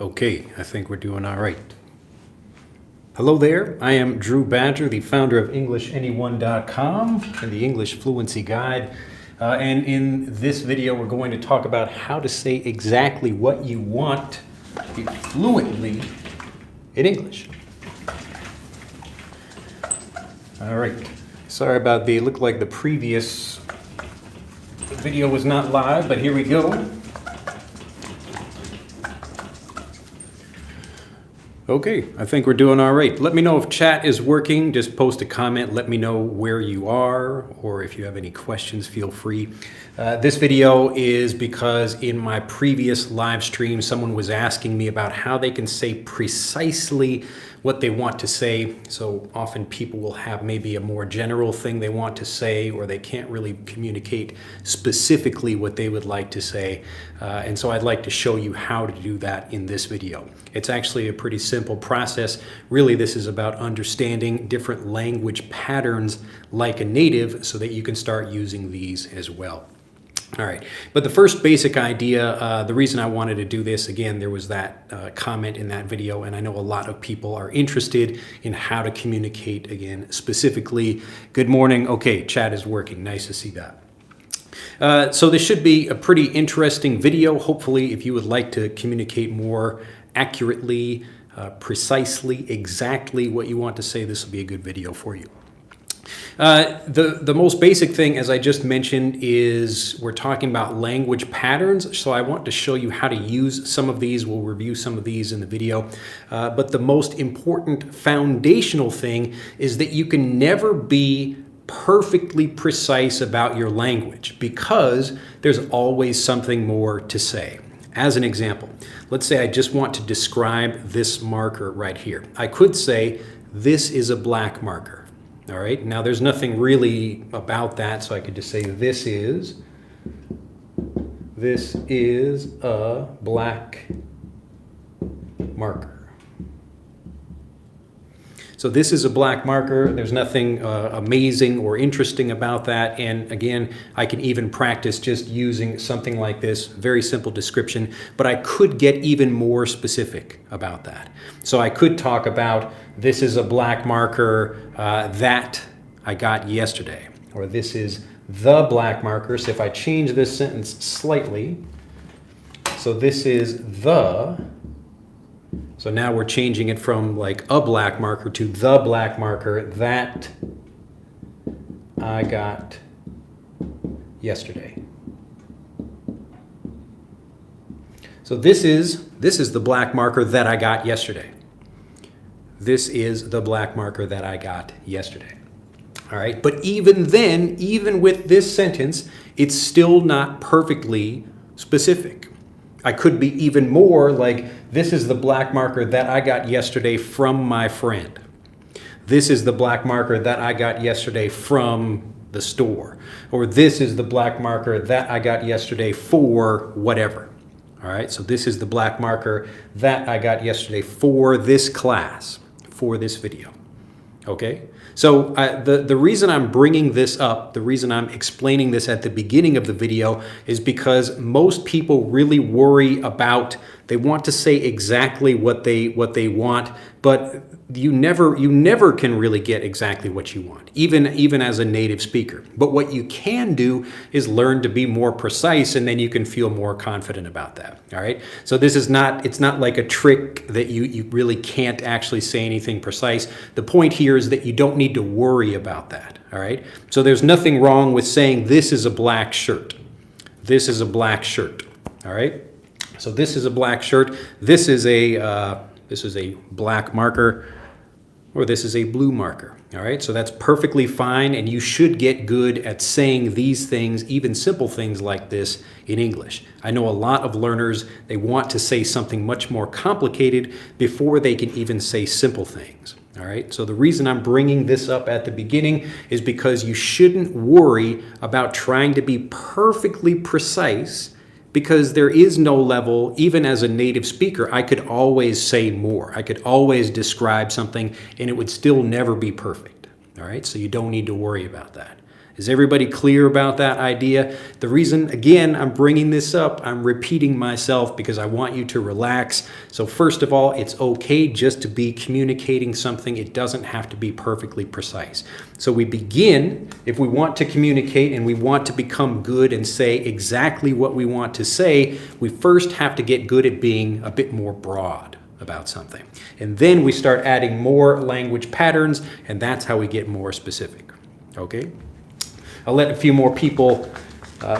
Okay, I think we're doing all right. Hello there, I am Drew Badger, the founder of EnglishAnyone.com and the English Fluency Guide. And in this video, we're going to talk about how to say exactly what you want fluently in English. All right, sorry about it looked like the previous video was not live, but here we go. Okay, I think we're doing all right. Let me know if chat is working. Just post a comment. Let me know where you are, or if you have any questions, feel free. This video is because in my previous live stream, someone was asking me about how they can say precisely what they want to say. So often people will have maybe a more general thing they want to say, or they can't really communicate specifically what they would like to say. And so I'd like to show you how to do that in this video. It's actually a pretty simple process. Really, this is about understanding different language patterns like a native so that you can start using these as well. All right, but the first basic idea, the reason I wanted to do this, again, there was that comment in that video, and I know a lot of people are interested in how to communicate, again, specifically. Good morning. Okay, chat is working. Nice to see that. So this should be a pretty interesting video. Hopefully, if you would like to communicate more accurately, precisely, exactly what you want to say, this will be a good video for you. The most basic thing, as I just mentioned, is we're talking about language patterns. So I want to show you how to use some of these. We'll review some of these in the video. But the most important foundational thing is that you can never be perfectly precise about your language because there's always something more to say. As an example, let's say I just want to describe this marker right here. I could say, this is a black marker. All right, now there's nothing really about that, so I could just say this is a black marker. So this is a black marker. There's nothing amazing or interesting about that. And again, I can even practice just using something like this, very simple description, but I could get even more specific about that. So I could talk about, this is a black marker that I got yesterday, or this is the black marker. So if I change this sentence slightly, so this is the, so now we're changing it from like a black marker to the black marker that I got yesterday. So this is the black marker that I got yesterday. This is the black marker that I got yesterday. All right, but even then, even with this sentence, it's still not perfectly specific. I could be even more like, this is the black marker that I got yesterday from my friend. This is the black marker that I got yesterday from the store. Or this is the black marker that I got yesterday for whatever. All right, so this is the black marker that I got yesterday for this class, for this video. Okay, so the reason I'm bringing this up, the reason I'm explaining this at the beginning of the video is because most people really worry about, they want to say exactly what they want, but you never can really get exactly what you want, even as a native speaker. But what you can do is learn to be more precise, and then you can feel more confident about that. All right. So this is not, it's not like a trick that you really can't actually say anything precise. The point here is that you don't need to worry about that. All right. So there's nothing wrong with saying this is a black shirt. This is a black shirt. All right. So this is a black shirt. This is a black marker, or this is a blue marker. All right, so that's perfectly fine, and you should get good at saying these things, even simple things like this, in English. I know a lot of learners, they want to say something much more complicated before they can even say simple things. All right, so the reason I'm bringing this up at the beginning is because you shouldn't worry about trying to be perfectly precise, because there is no level. Even as a native speaker, I could always say more. I could always describe something and it would still never be perfect. All right, so you don't need to worry about that. Is everybody clear about that idea? The reason, again, I'm bringing this up, I'm repeating myself because I want you to relax. So first of all, it's okay just to be communicating something. It doesn't have to be perfectly precise. So we begin, if we want to communicate and we want to become good and say exactly what we want to say, we first have to get good at being a bit more broad about something. And then we start adding more language patterns, and that's how we get more specific. Okay? I'll let a few more people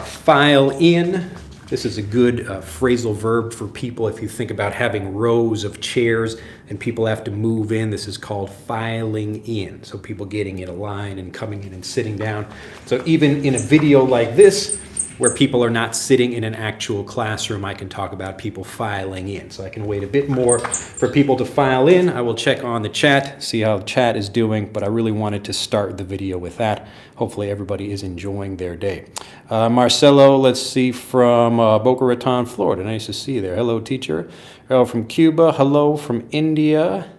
file in. This is a good phrasal verb for people if you think about having rows of chairs and people have to move in. This is called filing in. So people getting in a line and coming in and sitting down. So even in a video like this, where people are not sitting in an actual classroom, I can talk about people filing in. So I can wait a bit more for people to file in. I will check on the chat, see how the chat is doing, but I really wanted to start the video with that. Hopefully everybody is enjoying their day. Marcelo, let's see, from Boca Raton, Florida. Nice to see you there. Hello, teacher. Hello from Cuba. Hello from India.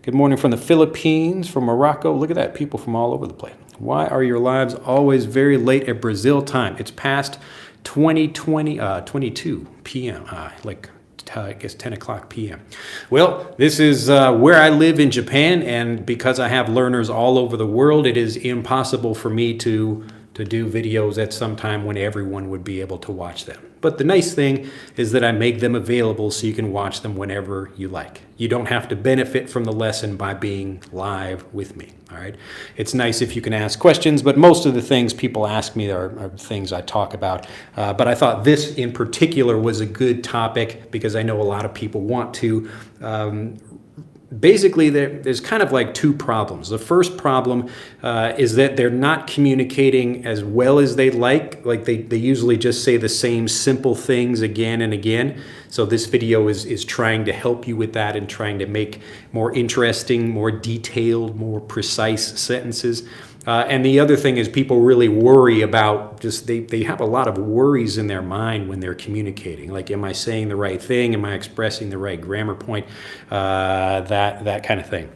Good morning from the Philippines, from Morocco. Look at that, people from all over the place. Why are your lives always very late at Brazil time? It's past 22 p.m., I guess 10 o'clock p.m. Well, this is where I live in Japan, and because I have learners all over the world, it is impossible for me to do videos at some time when everyone would be able to watch them. But the nice thing is that I make them available so you can watch them whenever you like. You don't have to benefit from the lesson by being live with me, all right? It's nice if you can ask questions, but most of the things people ask me are things I talk about. But I thought this in particular was a good topic because I know a lot of people want to. Basically, there's kind of like two problems. The first problem is that they're not communicating as well as they'd like. Like they usually just say the same simple things again and again. So this video is trying to help you with that and trying to make more interesting, more detailed, more precise sentences. And the other thing is people really worry about they have a lot of worries in their mind when they're communicating. Like, am I saying the right thing? Am I expressing the right grammar point? That kind of thing.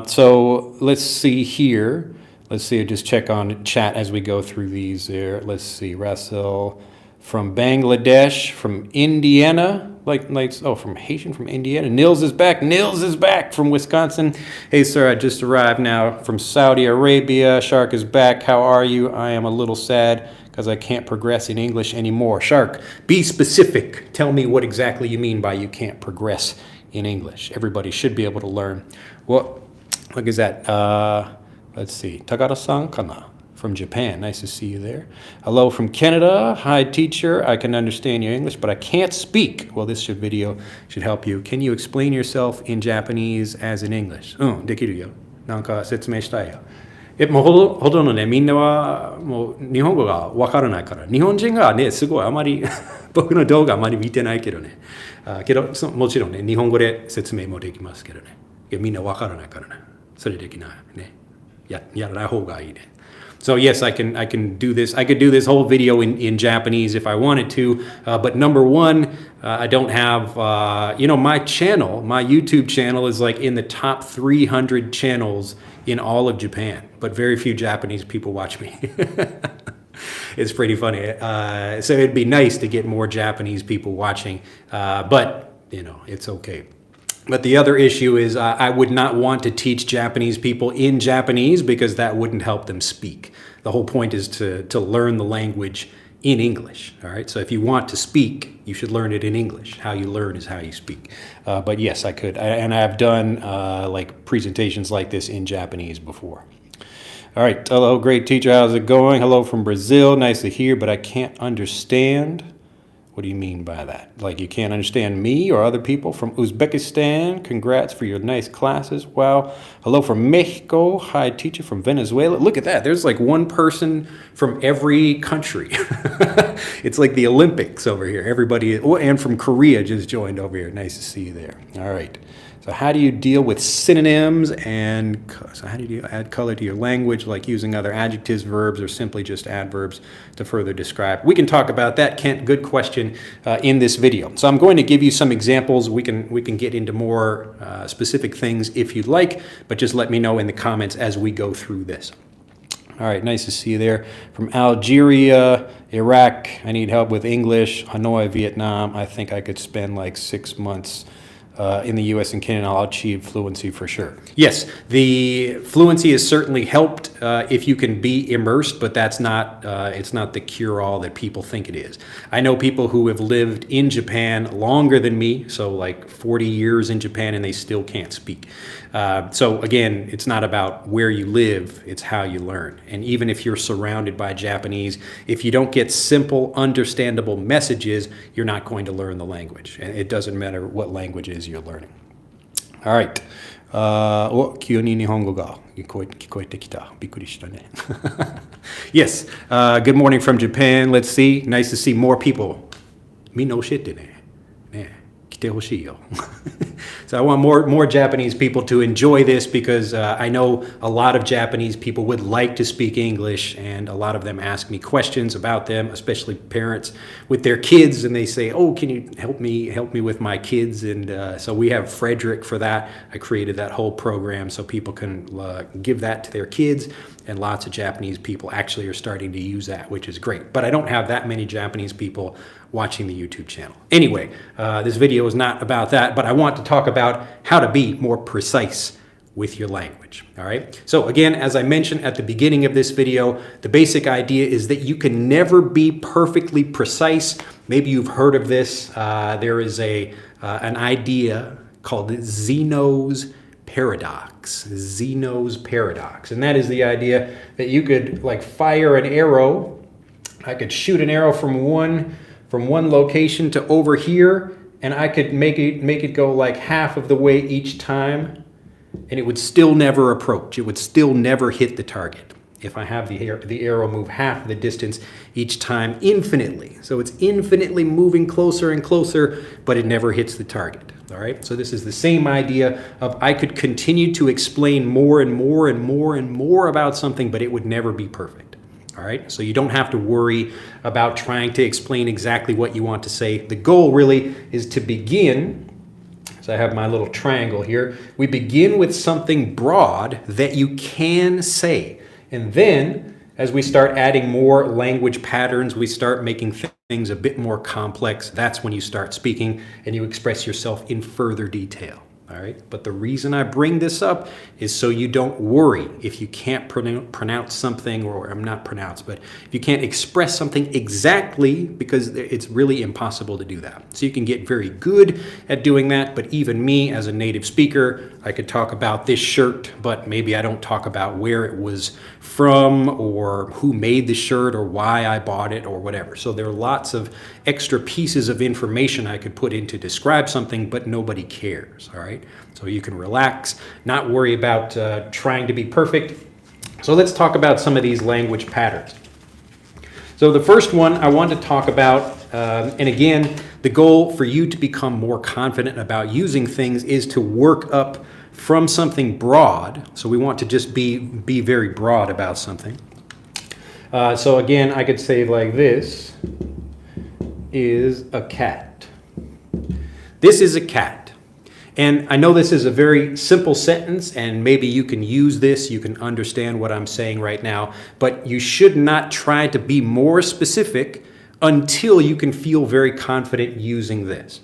So let's see here. Let's see, just check on chat as we go through these there. Let's see, Russell from Bangladesh, from Indiana. From Haitian, from Indiana. Nils is back. Nils is back from Wisconsin. Hey, sir, I just arrived now from Saudi Arabia. Shark is back. How are you? I am a little sad because I can't progress in English anymore. Shark, be specific. Tell me what exactly you mean by you can't progress in English. Everybody should be able to learn. What is that? Let's see. Tagara-san kana? From Japan. Nice to see you there. Hello from Canada. Hi, teacher. I can understand your English, but I can't speak. Well, this video should help you. Can you explain yourself in Japanese as in English? できるよ。なんか説明したいよ。もうほとんどね、みんなはもう日本語がわからないから。日本人がね、すごいあまり僕の動画あまり見てないけどね。けどもちろんね、日本語で説明もできますけどね。みんなわからないからね。それできないね。やらない方がいいね。So yes, I can do this. I could do this whole video in Japanese if I wanted to. But number one, I don't have, my channel, my YouTube channel is like in the top 300 channels in all of Japan. But very few Japanese people watch me. It's pretty funny. So it'd be nice to get more Japanese people watching. But, it's okay. But the other issue is I would not want to teach Japanese people in Japanese because that wouldn't help them speak. The whole point is to learn the language in English, all right? So if you want to speak, you should learn it in English. How you learn is how you speak. But yes, I could. And I've done presentations like this in Japanese before. All right, hello, great teacher. How's it going? Hello from Brazil. Nice to hear, but I can't understand. What do you mean by that? Like you can't understand me or other people from Uzbekistan? Congrats for your nice classes. Wow. Hello from Mexico. Hi, teacher from Venezuela. Look at that. There's like one person from every country. It's like the Olympics over here. Everybody, and from Korea just joined over here. Nice to see you there. All right. So how do you deal with synonyms so how do you add color to your language, like using other adjectives, verbs, or simply just adverbs to further describe? We can talk about that, Kent. Good question in this video. So I'm going to give you some examples. We can get into more specific things if you'd like, but just let me know in the comments as we go through this. All right, nice to see you there. From Algeria, Iraq, I need help with English. Hanoi, Vietnam, I think I could spend like 6 months in the U.S. and Canada. I'll achieve fluency for sure. Yes, the fluency has certainly helped if you can be immersed, but that's not, it's not the cure-all that people think it is. I know people who have lived in Japan longer than me, so like 40 years in Japan, and they still can't speak. So again, it's not about where you live, it's how you learn. And even if you're surrounded by Japanese, if you don't get simple, understandable messages, you're not going to learn the language. And it doesn't matter what language it is you're learning. All right. 急に日本語が聞こえてきた。びっくりしたね。Yes. Good morning from Japan. Let's see. Nice to see more people. みんな教えてね。ね。来てほしいよ。So I want more Japanese people to enjoy this because I know a lot of Japanese people would like to speak English, and a lot of them ask me questions about them, especially parents with their kids, and they say, "Oh, can you help me with my kids?" And so we have Frederick for that. I created that whole program so people can give that to their kids, and lots of Japanese people actually are starting to use that, which is great. But I don't have that many Japanese people watching the YouTube channel. Anyway, this video is not about that, but I want to talk about how to be more precise with your language. All right. So again, as I mentioned at the beginning of this video, the basic idea is that you can never be perfectly precise. Maybe you've heard of this. There is an idea called Zeno's paradox. Zeno's paradox. And that is the idea that you could like fire an arrow. I could shoot an arrow from one location to over here, and I could make it go like half of the way each time, and it would still never approach. It would still never hit the target if I have the arrow move half the distance each time infinitely. So it's infinitely moving closer and closer, but it never hits the target. All right. So this is the same idea of I could continue to explain more and more and more and more about something, but it would never be perfect. All right, so you don't have to worry about trying to explain exactly what you want to say. The goal really is to begin, so I have my little triangle here. We begin with something broad that you can say. And then as we start adding more language patterns, we start making things a bit more complex. That's when you start speaking and you express yourself in further detail. All right. But the reason I bring this up is so you don't worry if you can't pronounce something, or I'm not pronounce, but if you can't express something exactly, because it's really impossible to do that. So you can get very good at doing that. But even me as a native speaker, I could talk about this shirt, but maybe I don't talk about where it was from or who made the shirt or why I bought it or whatever. So there are lots of extra pieces of information I could put in to describe something, but nobody cares. All right. So you can relax, not worry about trying to be perfect. So let's talk about some of these language patterns. So the first one I want to talk about, and again, the goal for you to become more confident about using things is to work up from something broad. So we want to just be very broad about something. So again, I could say like this is a cat. This is a cat. And I know this is a very simple sentence, and maybe you can use this, you can understand what I'm saying right now, but you should not try to be more specific until you can feel very confident using this.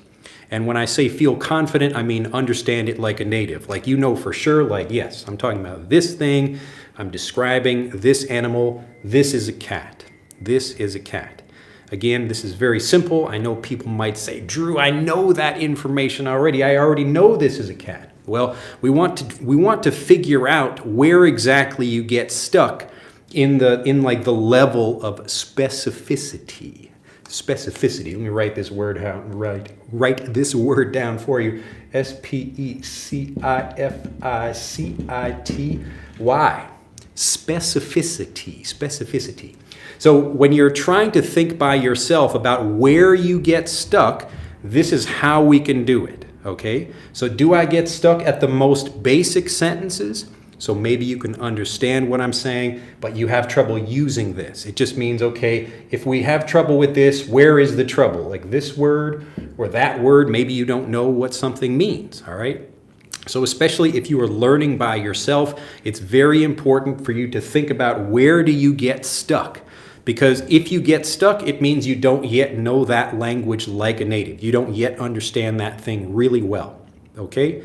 And when I say feel confident, I mean understand it like a native. Like you know for sure, like yes, I'm talking about this thing, I'm describing this animal, this is a cat. This is a cat. Again, this is very simple. I know people might say, Drew, I know that information already. I already know this is a cat. Well, we want to figure out where exactly you get stuck in like the level of specificity. Specificity. Let me write this word down. Write this word down for you. Specificity. Specificity. Specificity. So when you're trying to think by yourself about where you get stuck, this is how we can do it, okay? So do I get stuck at the most basic sentences? So maybe you can understand what I'm saying, but you have trouble using this. It just means, okay, if we have trouble with this, where is the trouble? Like this word or that word, maybe you don't know what something means, all right? So especially if you are learning by yourself, it's very important for you to think about where do you get stuck? Because if you get stuck, it means you don't yet know that language like a native. You don't yet understand that thing really well, okay?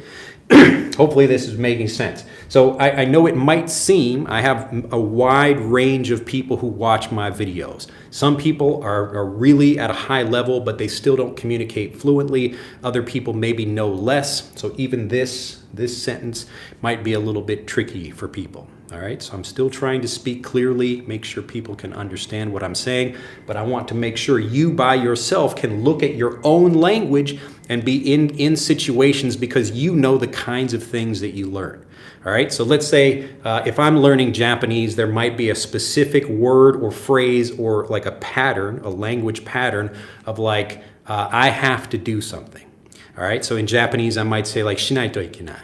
Hopefully this is making sense. So I know it might seem, I have a wide range of people who watch my videos. Some people are really at a high level, but they still don't communicate fluently. Other people maybe know less. So even this sentence might be a little bit tricky for people. All right, so I'm still trying to speak clearly, make sure people can understand what I'm saying, but I want to make sure you by yourself can look at your own language and be in situations because you know the kinds of things that you learn. All right, so let's say if I'm learning Japanese, there might be a specific word or phrase or like a pattern, a language pattern of like, I have to do something. All right, so in Japanese, I might say like, shinaito ikenai,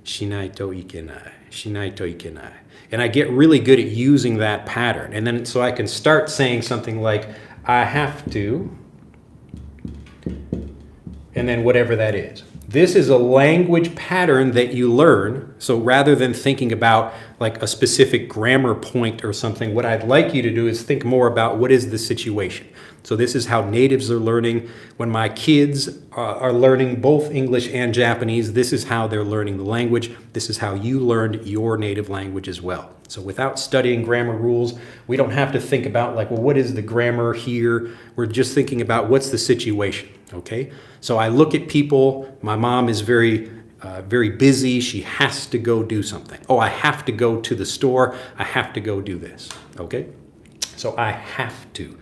shinaito ikenai, shinaito ikenai. And I get really good at using that pattern. And then so I can start saying something like, I have to, and then whatever that is. This is a language pattern that you learn. So rather than thinking about like a specific grammar point or something, what I'd like you to do is think more about what is the situation. So this is how natives are learning. When my kids are learning both English and Japanese, this is how they're learning the language. This is how you learned your native language as well. So without studying grammar rules, we don't have to think about like, well, what is the grammar here? We're just thinking about what's the situation, okay? So I look at people, my mom is very busy, she has to go do something. Oh, I have to go to the store, I have to go do this, okay? So I have to.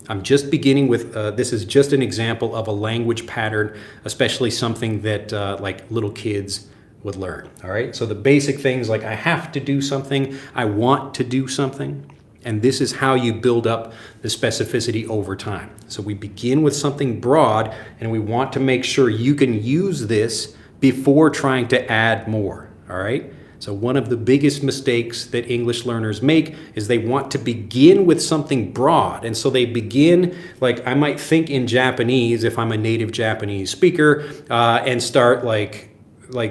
I'm just beginning with, this is just an example of a language pattern, especially something that like little kids would learn, all right? So the basic things like I have to do something, I want to do something, and this is how you build up the specificity over time. So we begin with something broad, and we want to make sure you can use this before trying to add more, all right? So one of the biggest mistakes that English learners make is they want to begin with something broad. And so they begin, like I might think in Japanese, if I'm a native Japanese speaker, and start like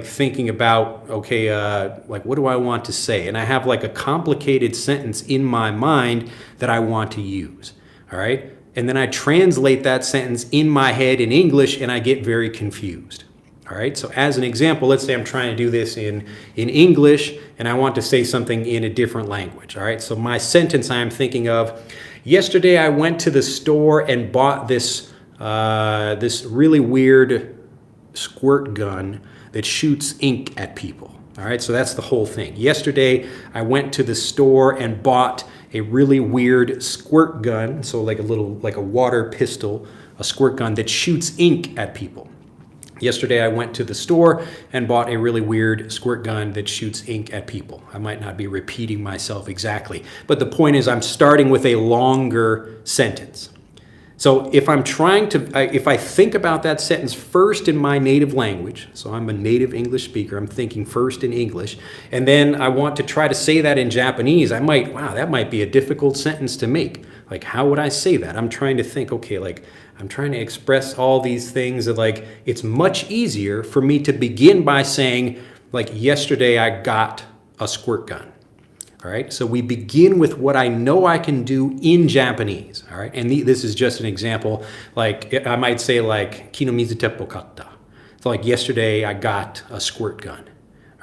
thinking about, okay, like what do I want to say? And I have like a complicated sentence in my mind that I want to use, all right? And then I translate that sentence in my head in English and I get very confused. All right, so as an example, let's say I'm trying to do this in English and I want to say something in a different language. All right, so my sentence I'm thinking of, yesterday I went to the store and bought this really weird squirt gun that shoots ink at people. All right, so that's the whole thing. Yesterday I went to the store and bought a really weird squirt gun, so like a water pistol, a squirt gun that shoots ink at people. Yesterday I went to the store and bought a really weird squirt gun that shoots ink at people. I might not be repeating myself exactly, but the point is I'm starting with a longer sentence. So if I'm trying to, if I think about that sentence first in my native language, so I'm a native English speaker, I'm thinking first in English, and then I want to try to say that in Japanese, wow, that might be a difficult sentence to make. Like, how would I say that? I'm trying to think, okay, like, I'm trying to express all these things that like, it's much easier for me to begin by saying, like, yesterday I got a squirt gun. All right, so we begin with what I know I can do in Japanese. All right, and this is just an example. Like, I might say like, kino mizu teppo katta. So like, yesterday I got a squirt gun.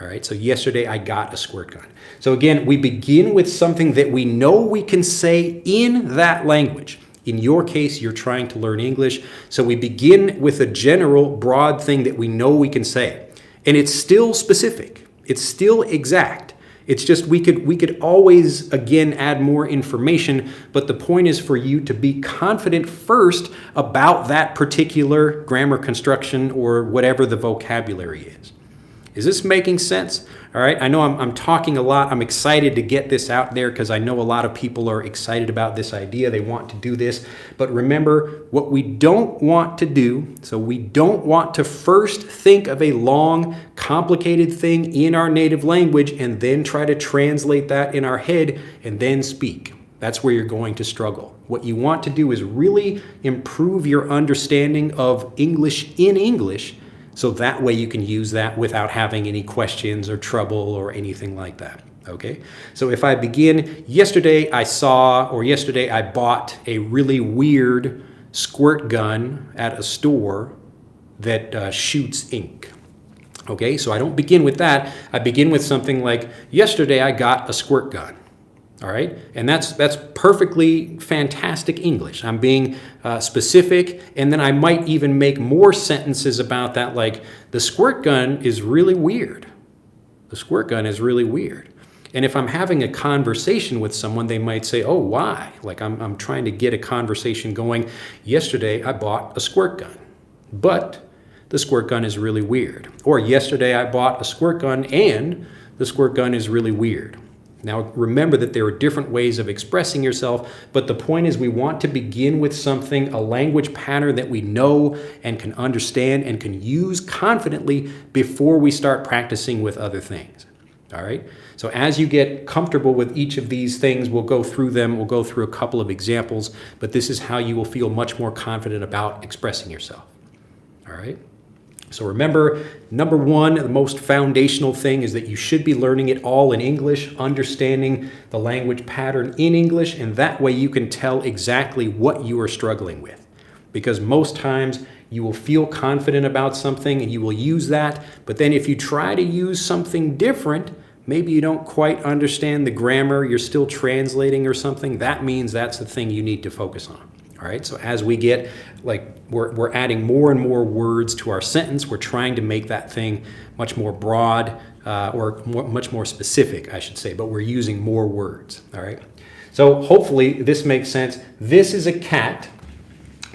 All right, so yesterday I got a squirt gun. So again, we begin with something that we know we can say in that language. In your case, you're trying to learn English. So we begin with a general, broad thing that we know we can say. And it's still specific. It's still exact. It's just we could always, again, add more information. But the point is for you to be confident first about that particular grammar construction or whatever the vocabulary is. Is this making sense? All right, I know I'm talking a lot. I'm excited to get this out there because I know a lot of people are excited about this idea. They want to do this. But remember, what we don't want to do, so we don't want to first think of a long, complicated thing in our native language and then try to translate that in our head and then speak. That's where you're going to struggle. What you want to do is really improve your understanding of English in English So that way you can use that without having any questions or trouble or anything like that. Okay, so if I begin, yesterday I saw, or yesterday I bought a really weird squirt gun at a store that shoots ink. Okay, so I don't begin with that. I begin with something like, yesterday I got a squirt gun. All right, and that's perfectly fantastic English. I'm being specific, and then I might even make more sentences about that, like, the squirt gun is really weird. The squirt gun is really weird. And if I'm having a conversation with someone, they might say, oh, why? Like I'm trying to get a conversation going. Yesterday, I bought a squirt gun, but the squirt gun is really weird. Or yesterday, I bought a squirt gun and the squirt gun is really weird. Now, remember that there are different ways of expressing yourself, but the point is we want to begin with something, a language pattern that we know and can understand and can use confidently before we start practicing with other things. All right? So as you get comfortable with each of these things, we'll go through them. We'll go through a couple of examples, but this is how you will feel much more confident about expressing yourself. All right? So remember, number one, the most foundational thing is that you should be learning it all in English, understanding the language pattern in English, and that way you can tell exactly what you are struggling with. Because most times you will feel confident about something and you will use that, but then if you try to use something different, maybe you don't quite understand the grammar, you're still translating or something, that means that's the thing you need to focus on. All right, so as we get, we're adding more and more words to our sentence, we're trying to make that thing much more broad much more specific, I should say, but we're using more words, all right? So hopefully this makes sense. This is a cat.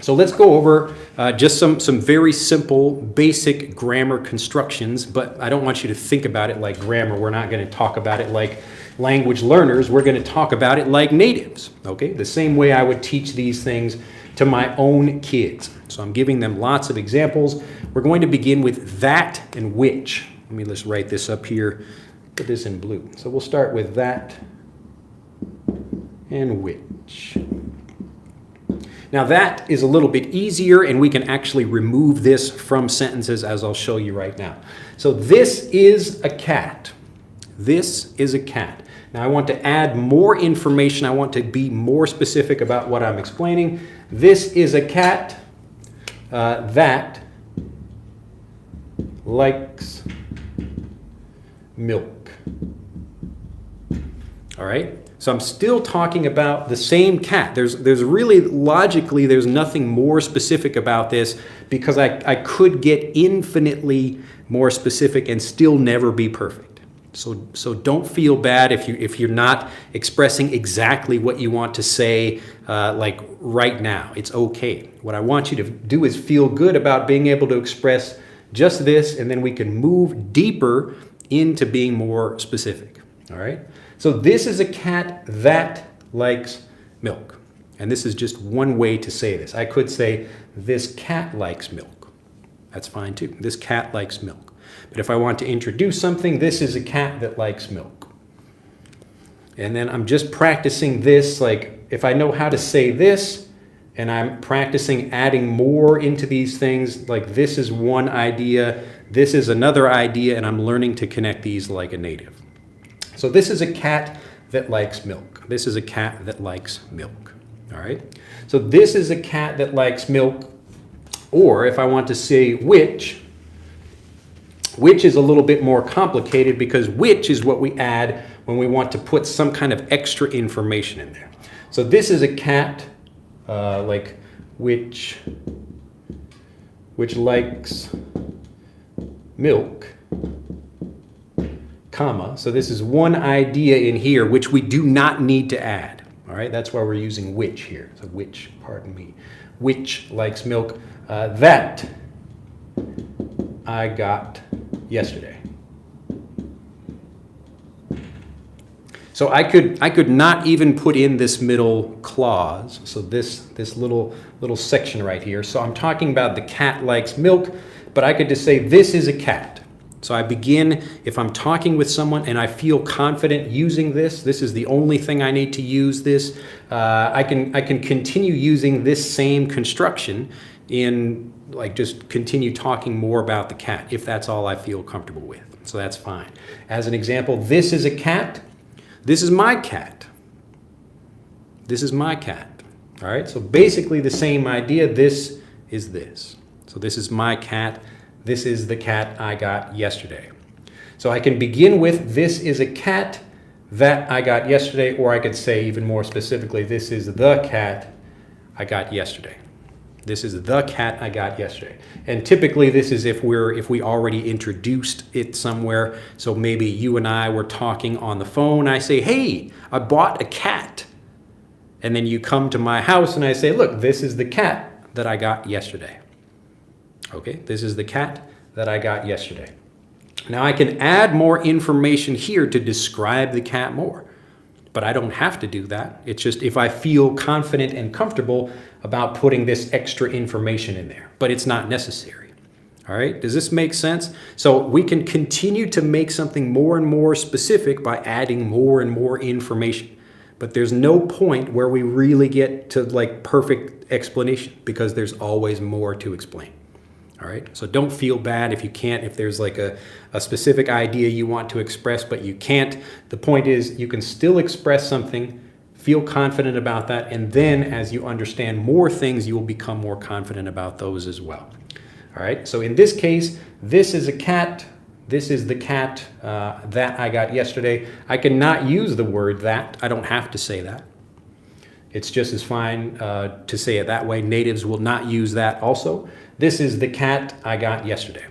So let's go over just some very simple, basic grammar constructions, but I don't want you to think about it like grammar. We're not going to talk about it like language learners. We're going to talk about it like natives, okay? The same way I would teach these things to my own kids. So I'm giving them lots of examples. We're going to begin with that and which. Let's write this up here, put this in blue. So we'll start with that and which. Now that is a little bit easier and we can actually remove this from sentences as I'll show you right now. So this is a cat. This is a cat. Now I want to add more information. I want to be more specific about what I'm explaining. This is a cat that likes milk. All right? So I'm still talking about the same cat. There's really, logically, there's nothing more specific about this because I could get infinitely more specific and still never be perfect. So don't feel bad if you're not expressing exactly what you want to say like right now. It's okay. What I want you to do is feel good about being able to express just this, and then we can move deeper into being more specific. All right? So this is a cat that likes milk. And this is just one way to say this. I could say, this cat likes milk. That's fine too. This cat likes milk. But if I want to introduce something, this is a cat that likes milk. And then I'm just practicing this, like if I know how to say this, and I'm practicing adding more into these things, like this is one idea, this is another idea, and I'm learning to connect these like a native. So this is a cat that likes milk. This is a cat that likes milk. All right? So this is a cat that likes milk. Or if I want to say which is a little bit more complicated because which is what we add when we want to put some kind of extra information in there. So this is a cat like which likes milk, comma. So this is one idea in here which we do not need to add. All right, that's why we're using which here. So which, pardon me, which likes milk that I got yesterday. So I could not even put in this middle clause. So this little section right here. So I'm talking about the cat likes milk, but I could just say this is a cat. So I begin, if I'm talking with someone and I feel confident using this is the only thing I need to use this, I can continue using this same construction in like just continue talking more about the cat if that's all I feel comfortable with. So that's fine. As an example, this is a cat. This is my cat. This is my cat. All right, so basically the same idea. This is this. So this is my cat. This is the cat I got yesterday. So I can begin with, this is a cat that I got yesterday, or I could say even more specifically, this is the cat I got yesterday. This is the cat I got yesterday. And typically this is if we already introduced it somewhere. So maybe you and I were talking on the phone. I say, hey, I bought a cat. And then you come to my house and I say, look, this is the cat that I got yesterday. Okay, this is the cat that I got yesterday. Now I can add more information here to describe the cat more, but I don't have to do that. It's just if I feel confident and comfortable about putting this extra information in there, but it's not necessary. All right, does this make sense? So we can continue to make something more and more specific by adding more and more information, but there's no point where we really get to like perfect explanation because there's always more to explain. All right, so don't feel bad if you can't, if there's like a specific idea you want to express, but you can't. The point is you can still express something, feel confident about that, and then as you understand more things, you will become more confident about those as well. All right, so in this case, this is a cat. This is the cat that I got yesterday. I cannot use the word that. I don't have to say that. It's just as fine to say it that way. Natives will not use that also. This is the cat I got yesterday.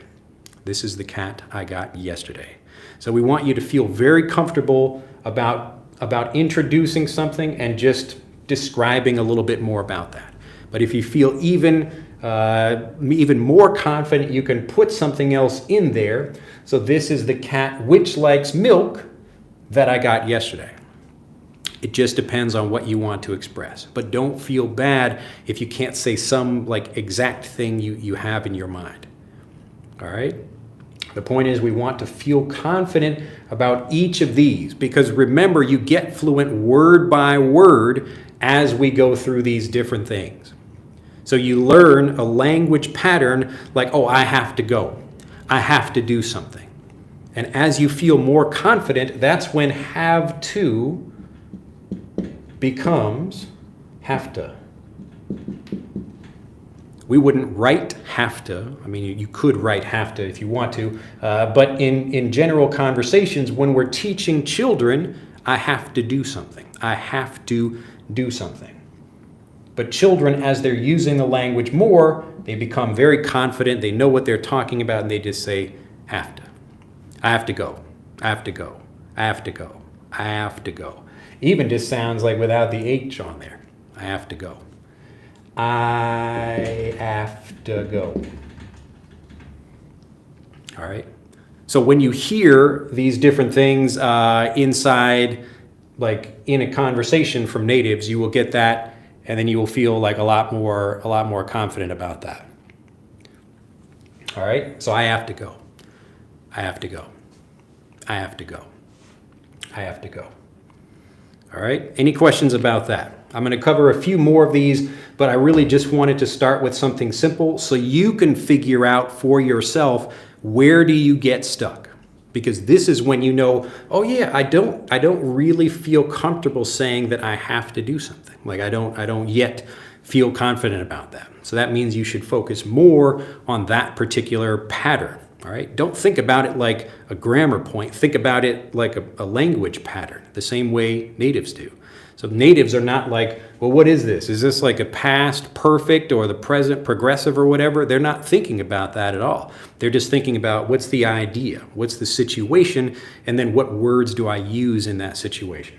This is the cat I got yesterday. So we want you to feel very comfortable about introducing something and just describing a little bit more about that. But if you feel even more confident, you can put something else in there. So this is the cat which likes milk that I got yesterday. It just depends on what you want to express. But don't feel bad if you can't say some like exact thing you have in your mind. All right? The point is we want to feel confident about each of these because remember, you get fluent word by word as we go through these different things. So you learn a language pattern like, oh, I have to go. I have to do something. And as you feel more confident, that's when have to becomes have to. We wouldn't write have to. I mean, you could write have to if you want to. But in general conversations, when we're teaching children, I have to do something. I have to do something. But children, as they're using the language more, they become very confident. They know what they're talking about, and they just say have to. I have to go. I have to go. I have to go. I have to go. Even just sounds like without the H on there. I have to go. I have to go. All right. So when you hear these different things inside, like in a conversation from natives, you will get that, and then you will feel like a lot more confident about that. All right. So I have to go. I have to go. I have to go. I have to go. All right, any questions about that? I'm going to cover a few more of these, but I really just wanted to start with something simple so you can figure out for yourself where do you get stuck? Because this is when you know, oh yeah, I don't really feel comfortable saying that I have to do something. Like I don't yet feel confident about that. So that means you should focus more on that particular pattern. All right, don't think about it like a grammar point. Think about it like a language pattern, the same way natives do. So natives are not like, well, what is this? Is this like a past perfect or the present progressive or whatever? They're not thinking about that at all. They're just thinking about what's the idea, what's the situation, and then what words do I use in that situation.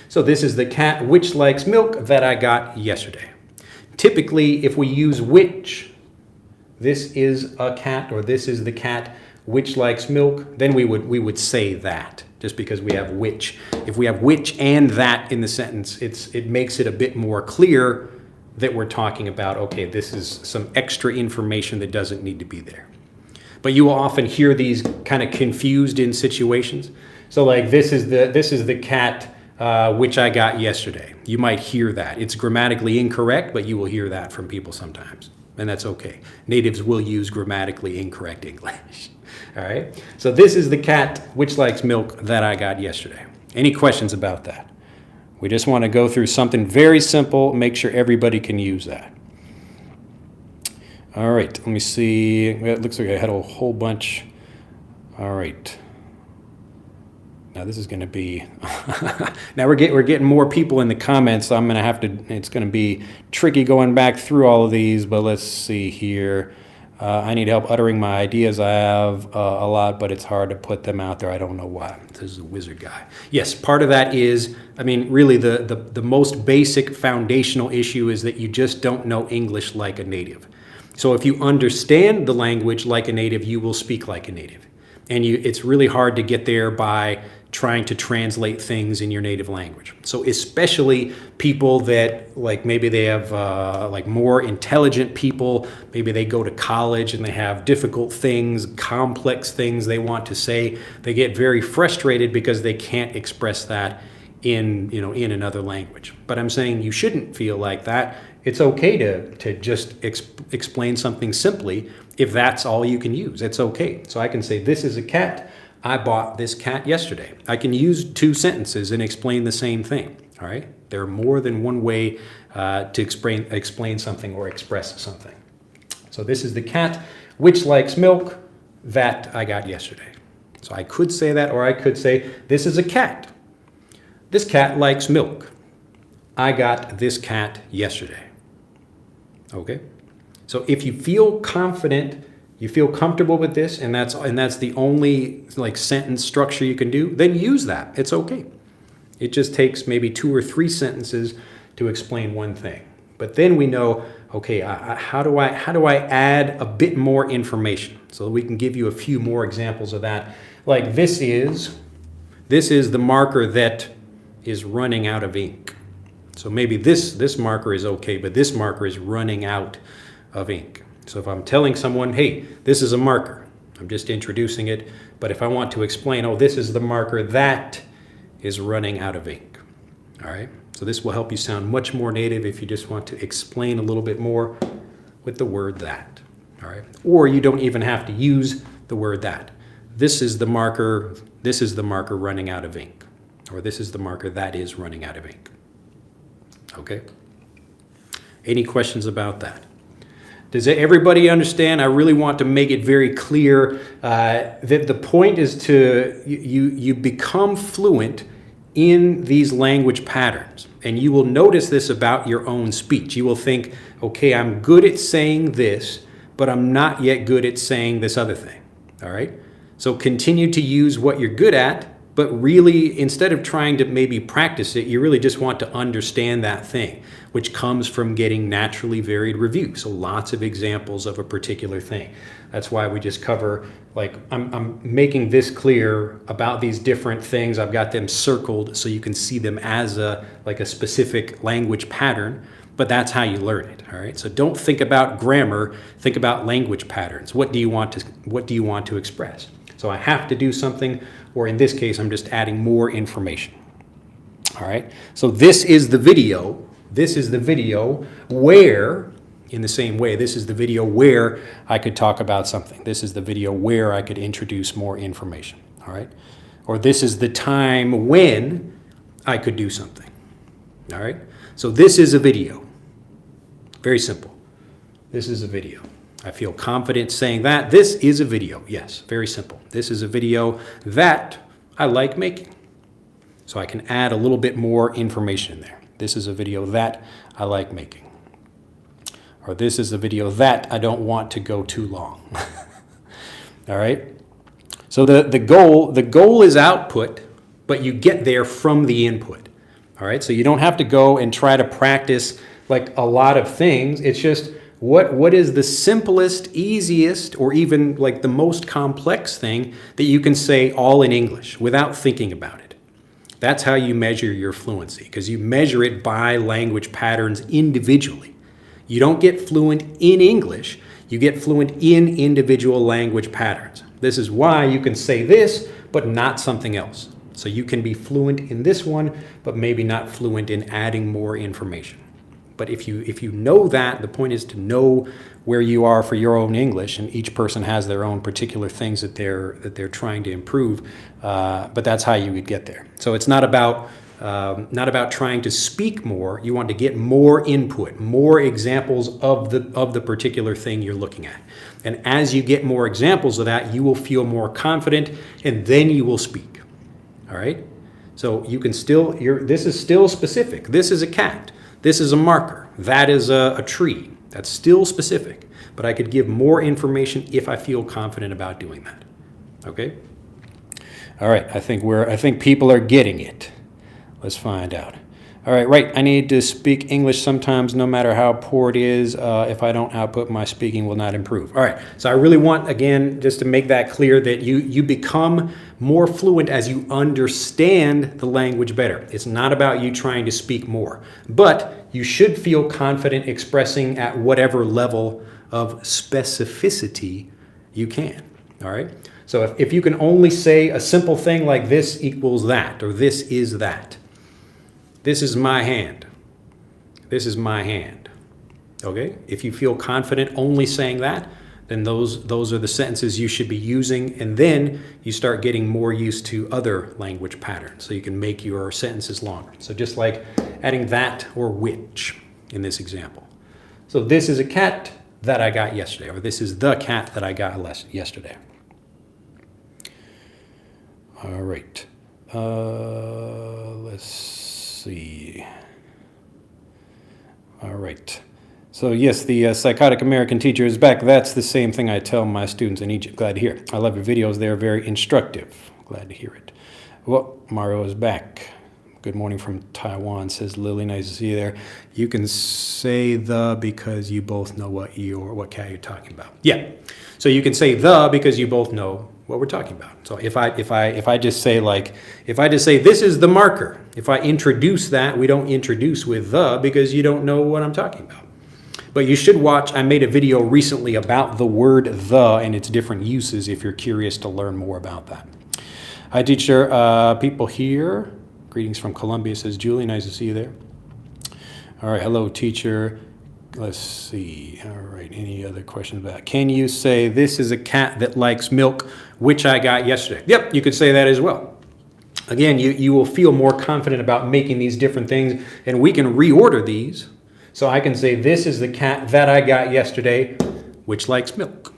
So this is the cat which likes milk that I got yesterday. Typically, if we use which, this is a cat, or this is the cat which likes milk, then we would say that, just because we have which. If we have which and that in the sentence, it makes it a bit more clear that we're talking about, okay, this is some extra information that doesn't need to be there. But you will often hear these kind of confused in situations. So like this is the cat which I got yesterday. You might hear that. It's grammatically incorrect, but you will hear that from people sometimes. and that's okay. Natives will use grammatically incorrect English. All right? So this is the cat which likes milk that I got yesterday. Any questions about that? We just want to go through something very simple, make sure everybody can use that. All right, let me see. It looks like I had a whole bunch. All right. Now this is going to be, now we're getting more people in the comments, so I'm going to have to, it's going to be tricky going back through all of these, but let's see here. I need help uttering my ideas. I have a lot, but it's hard to put them out there. I don't know why. This is a wizard guy. Yes, part of that is, I mean, really the most basic foundational issue is that you just don't know English like a native. So if you understand the language like a native, you will speak like a native. And it's really hard to get there by trying to translate things in your native language. So especially people that like maybe they have like more intelligent people, maybe they go to college and they have difficult things, complex things they want to say. They get very frustrated because they can't express that in another language. But I'm saying you shouldn't feel like that. It's okay to just explain something simply if that's all you can use. It's okay. So I can say, this is a cat. I bought this cat yesterday. I can use 2 sentences and explain the same thing. All right. There are more than one way to explain something or express something. So this is the cat which likes milk that I got yesterday. So I could say that, or I could say, this is a cat. This cat likes milk. I got this cat yesterday. Okay. So if you feel confident, you feel comfortable with this, and that's the only like sentence structure you can do, then use that. It's okay. It just takes maybe 2 or 3 sentences to explain one thing. But then we know, okay, how do I add a bit more information? So we can give you a few more examples of that. Like this is the marker that is running out of ink. So maybe this marker is okay, but this marker is running out of ink. So if I'm telling someone, hey, this is a marker, I'm just introducing it, but if I want to explain, oh, this is the marker that is running out of ink. All right, so this will help you sound much more native if you just want to explain a little bit more with the word that. All right, or you don't even have to use the word that. This is the marker running out of ink, or this is the marker that is running out of ink. Okay, any questions about that? Does everybody understand? I really want to make it very clear that the point is to you become fluent in these language patterns. And you will notice this about your own speech. You will think, okay, I'm good at saying this, but I'm not yet good at saying this other thing. All right? So continue to use what you're good at, but really, instead of trying to maybe practice it, you really just want to understand that thing, which comes from getting naturally varied review. So lots of examples of a particular thing. That's why we just cover, like, I'm making this clear about these different things. I've got them circled so you can see them as a specific language pattern, but that's how you learn it, all right? So don't think about grammar, think about language patterns. What do you want to express? So I have to do something, or in this case, I'm just adding more information. All right, so this is the video. This is the video where, in the same way, this is the video where I could talk about something. This is the video where I could introduce more information, all right? Or this is the time when I could do something, all right? So this is a video. Very simple. This is a video. I feel confident saying that. This is a video. Yes, very simple. This is a video that I like making. So I can add a little bit more information in there. This is a video that I like making. Or this is a video that I don't want to go too long. All right? So the goal is output, but you get there from the input. All right? So you don't have to go and try to practice like a lot of things. It's just what is the simplest, easiest, or even like the most complex thing that you can say all in English without thinking about it. That's how you measure your fluency, because you measure it by language patterns individually. You don't get fluent in English, you get fluent in individual language patterns. This is why you can say this, but not something else. So you can be fluent in this one, but maybe not fluent in adding more information. But if you know that, the point is to know where you are for your own English, and each person has their own particular things that they're trying to improve. But that's how you would get there. So it's not about trying to speak more. You want to get more input, more examples of the particular thing you're looking at. And as you get more examples of that, you will feel more confident, and then you will speak. All right? So you can still, this is still specific. This is a cat. This is a marker. That is a tree. That's still specific. But I could give more information if I feel confident about doing that. Okay? All right, I think people are getting it. Let's find out. All right, right. I need to speak English sometimes, no matter how poor it is. If I don't output, my speaking will not improve. All right. So I really want, again, just to make that clear, that you become more fluent as you understand the language better. It's not about you trying to speak more, but you should feel confident expressing at whatever level of specificity you can. All right. So if you can only say a simple thing like this equals that, or this is that. This is my hand. This is my hand. Okay? If you feel confident only saying that, then those are the sentences you should be using, and then you start getting more used to other language patterns, so you can make your sentences longer. So just like adding that or which in this example. So this is a cat that I got yesterday, or this is the cat that I got yesterday. All right. Let's see. All right. So yes, the psychotic American teacher is back. That's the same thing I tell my students in Egypt. Glad to hear it. I love your videos. They're very instructive. Glad to hear it. Well, Mario is back. Good morning from Taiwan, says Lily. Nice to see you there. You can say the because you both know what cat you're talking about. Yeah. So you can say the because you both know what we're talking about. So if I just say this is the marker, if I introduce that, we don't introduce with the because you don't know what I'm talking about. But you should watch, I made a video recently about the word the and its different uses if you're curious to learn more about that. Hi teacher, people here. Greetings from Colombia, says Julie. Nice to see you there. All right, hello teacher. Let's see. All right, any other questions about that? Can you say this is a cat that likes milk, which I got yesterday? Yep, you could say that as well. Again, you will feel more confident about making these different things, and we can reorder these. So I can say this is the cat that I got yesterday, which likes milk.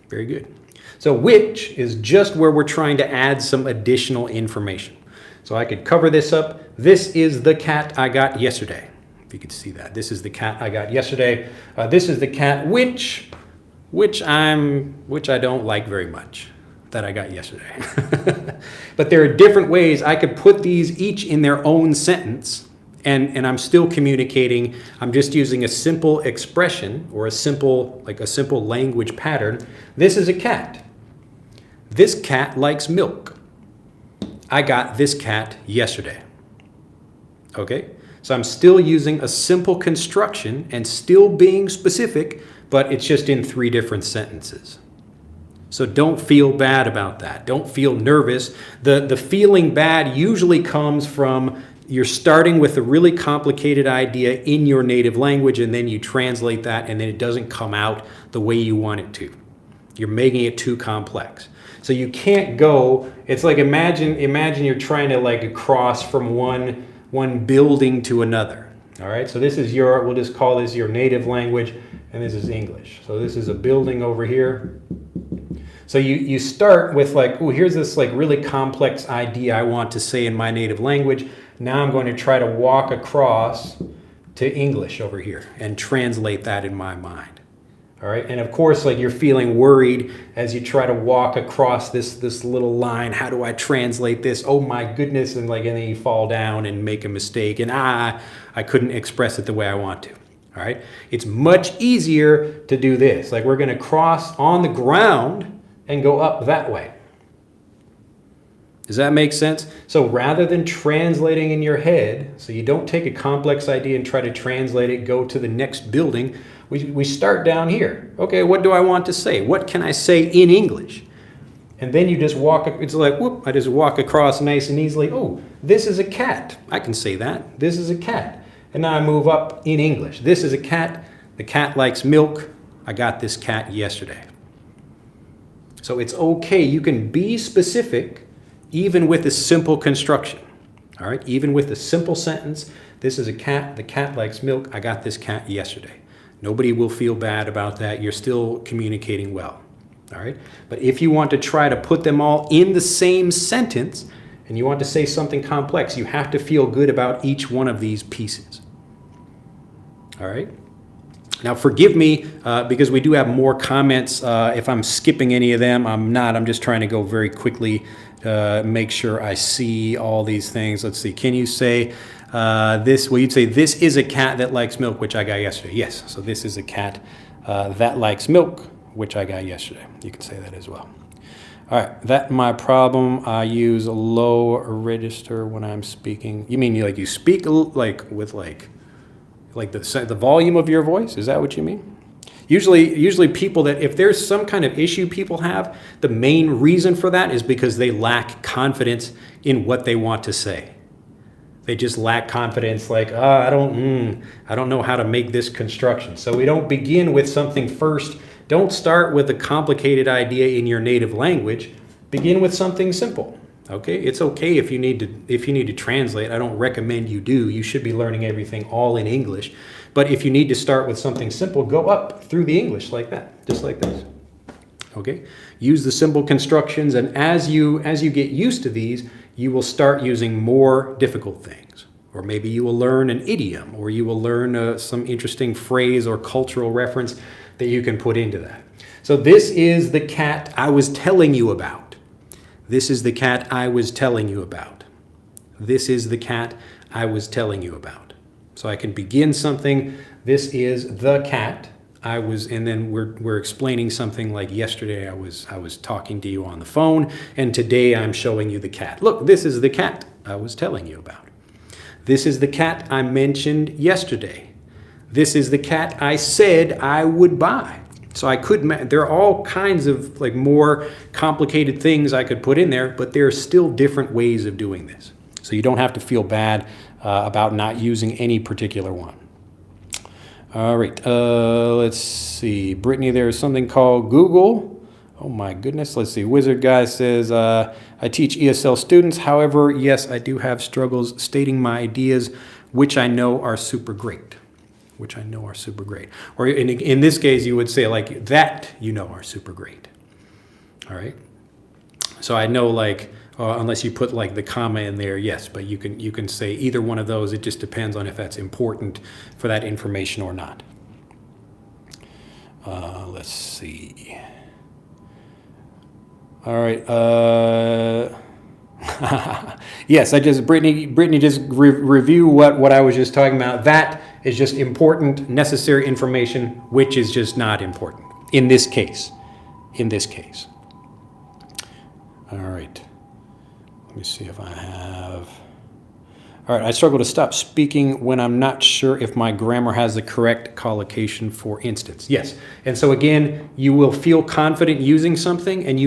Very good. So which is just where we're trying to add some additional information. So I could cover this up. This is the cat I got yesterday. If you could see that. This is the cat I got yesterday. This is the cat which I don't like very much that I got yesterday. But there are different ways I could put these each in their own sentence, and I'm still communicating. I'm just using a simple expression or a simple language pattern. This is a cat. This cat likes milk. I got this cat yesterday. Okay? So I'm still using a simple construction and still being specific, but it's just in 3 different sentences. So don't feel bad about that. Don't feel nervous. The feeling bad usually comes from you're starting with a really complicated idea in your native language, and then you translate that, and then it doesn't come out the way you want it to. You're making it too complex. So you can't go, it's like imagine you're trying to cross from one building to another. All right, so this is we'll just call this your native language, and this is English. So this is a building over here. So you start with here's this really complex idea I want to say in my native language. Now I'm going to try to walk across to English over here and translate that in my mind. All right, and of course, you're feeling worried as you try to walk across this little line. How do I translate this? Oh my goodness! And then you fall down and make a mistake, and I couldn't express it the way I want to. All right, it's much easier to do this. We're going to cross on the ground and go up that way. Does that make sense? So rather than translating in your head, so you don't take a complex idea and try to translate it, go to the next building. We start down here. Okay, what do I want to say? What can I say in English? And then you just walk, it's I just walk across nice and easily. Oh, this is a cat. I can say that. This is a cat. and then I move up in English. This is a cat. The cat likes milk. I got this cat yesterday. So it's okay. You can be specific even with a simple construction. All right, even with a simple sentence. This is a cat. The cat likes milk. I got this cat yesterday. Nobody will feel bad about that. You're still communicating well. All right, but if you want to try to put them all in the same sentence and you want to say something complex, you have to feel good about each one of these pieces. All right. Now, forgive me because we do have more comments. If I'm skipping any of them, I'm not. I'm just trying to go very quickly to make sure I see all these things. Let's see. Can you say this? Well, you'd say, this is a cat that likes milk, which I got yesterday. Yes. So this is a cat that likes milk, which I got yesterday. You can say that as well. All right. That my problem. I use a low register when I'm speaking. You mean you speak like with the volume of your voice? Is that what you mean? Usually people that, if there's some kind of issue people have, the main reason for that is because they lack confidence in what they want to say. They just lack confidence, like, I don't know how to make this construction. So we don't begin with something first. Don't start with a complicated idea in your native language. Begin with something simple. Okay, it's okay if you need to translate. I don't recommend you do. You should be learning everything all in English. But if you need to start with something simple, go up through the English like that, just like this. Okay, use the simple constructions, and as you get used to these, you will start using more difficult things. Or maybe you will learn an idiom, or you will learn some interesting phrase or cultural reference that you can put into that. So this is the cat I was telling you about. This is the cat I was telling you about. This is the cat I was telling you about. So I can begin something. This is the cat I was, and then we're explaining something like yesterday I was talking to you on the phone, and today I'm showing you the cat. Look, this is the cat I was telling you about. This is the cat I mentioned yesterday. This is the cat I said I would buy. So there are all kinds of more complicated things I could put in there, but there are still different ways of doing this. So you don't have to feel bad about not using any particular one. All right, let's see. Brittany, there's something called Google. Oh my goodness, let's see. Wizard Guy says, I teach ESL students. However, yes, I do have struggles stating my ideas, which I know are super great. Or in this case, you would say that are super great. All right. So I know unless you put the comma in there, yes, but you can say either one of those. It just depends on if that's important for that information or not. Let's see. All right. Yes, Brittany just review what I was just talking about. That is just important, necessary information, which is just not important in this case. All right. Let me see if I have. All right, I struggle to stop speaking when I'm not sure if my grammar has the correct collocation, for instance. Yes, and so again, you will feel confident using something, and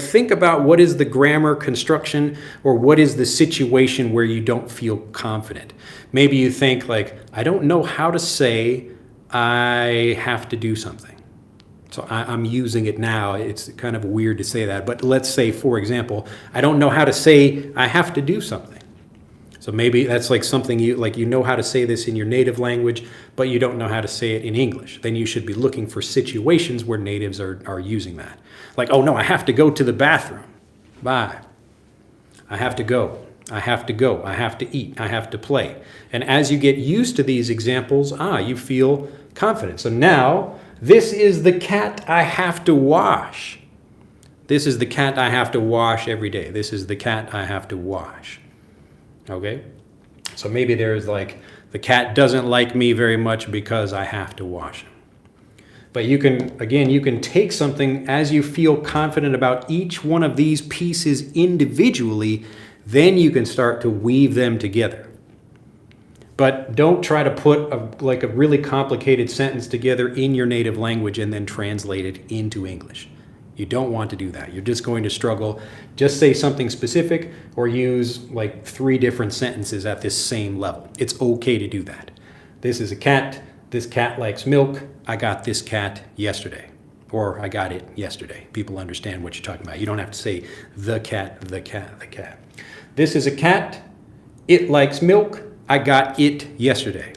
think about what is the grammar construction, or what is the situation where you don't feel confident. Maybe you think I don't know how to say I have to do something. So I'm using it now. It's kind of weird to say that, but let's say, for example, I don't know how to say I have to do something. So maybe that's something you know how to say this in your native language, but you don't know how to say it in English. Then you should be looking for situations where natives are using that. Oh no, I have to go to the bathroom. Bye. I have to go. I have to go. I have to eat. I have to play. And as you get used to these examples, you feel confident. So now, this is the cat I have to wash. This is the cat I have to wash every day. This is the cat I have to wash. Okay? So maybe there's the cat doesn't like me very much because I have to wash him. But you can take something as you feel confident about each one of these pieces individually, then you can start to weave them together. But don't try to put a really complicated sentence together in your native language and then translate it into English. You don't want to do that. You're just going to struggle. Just say something specific or use like 3 different sentences at this same level. It's okay to do that. This is a cat. This cat likes milk. I got this cat yesterday. Or I got it yesterday. People understand what you're talking about. You don't have to say the cat, the cat, the cat. This is a cat. It likes milk. I got it yesterday.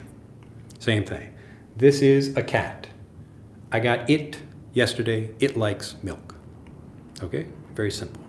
Same thing. This is a cat. I got it yesterday. It likes milk. Okay? Very simple.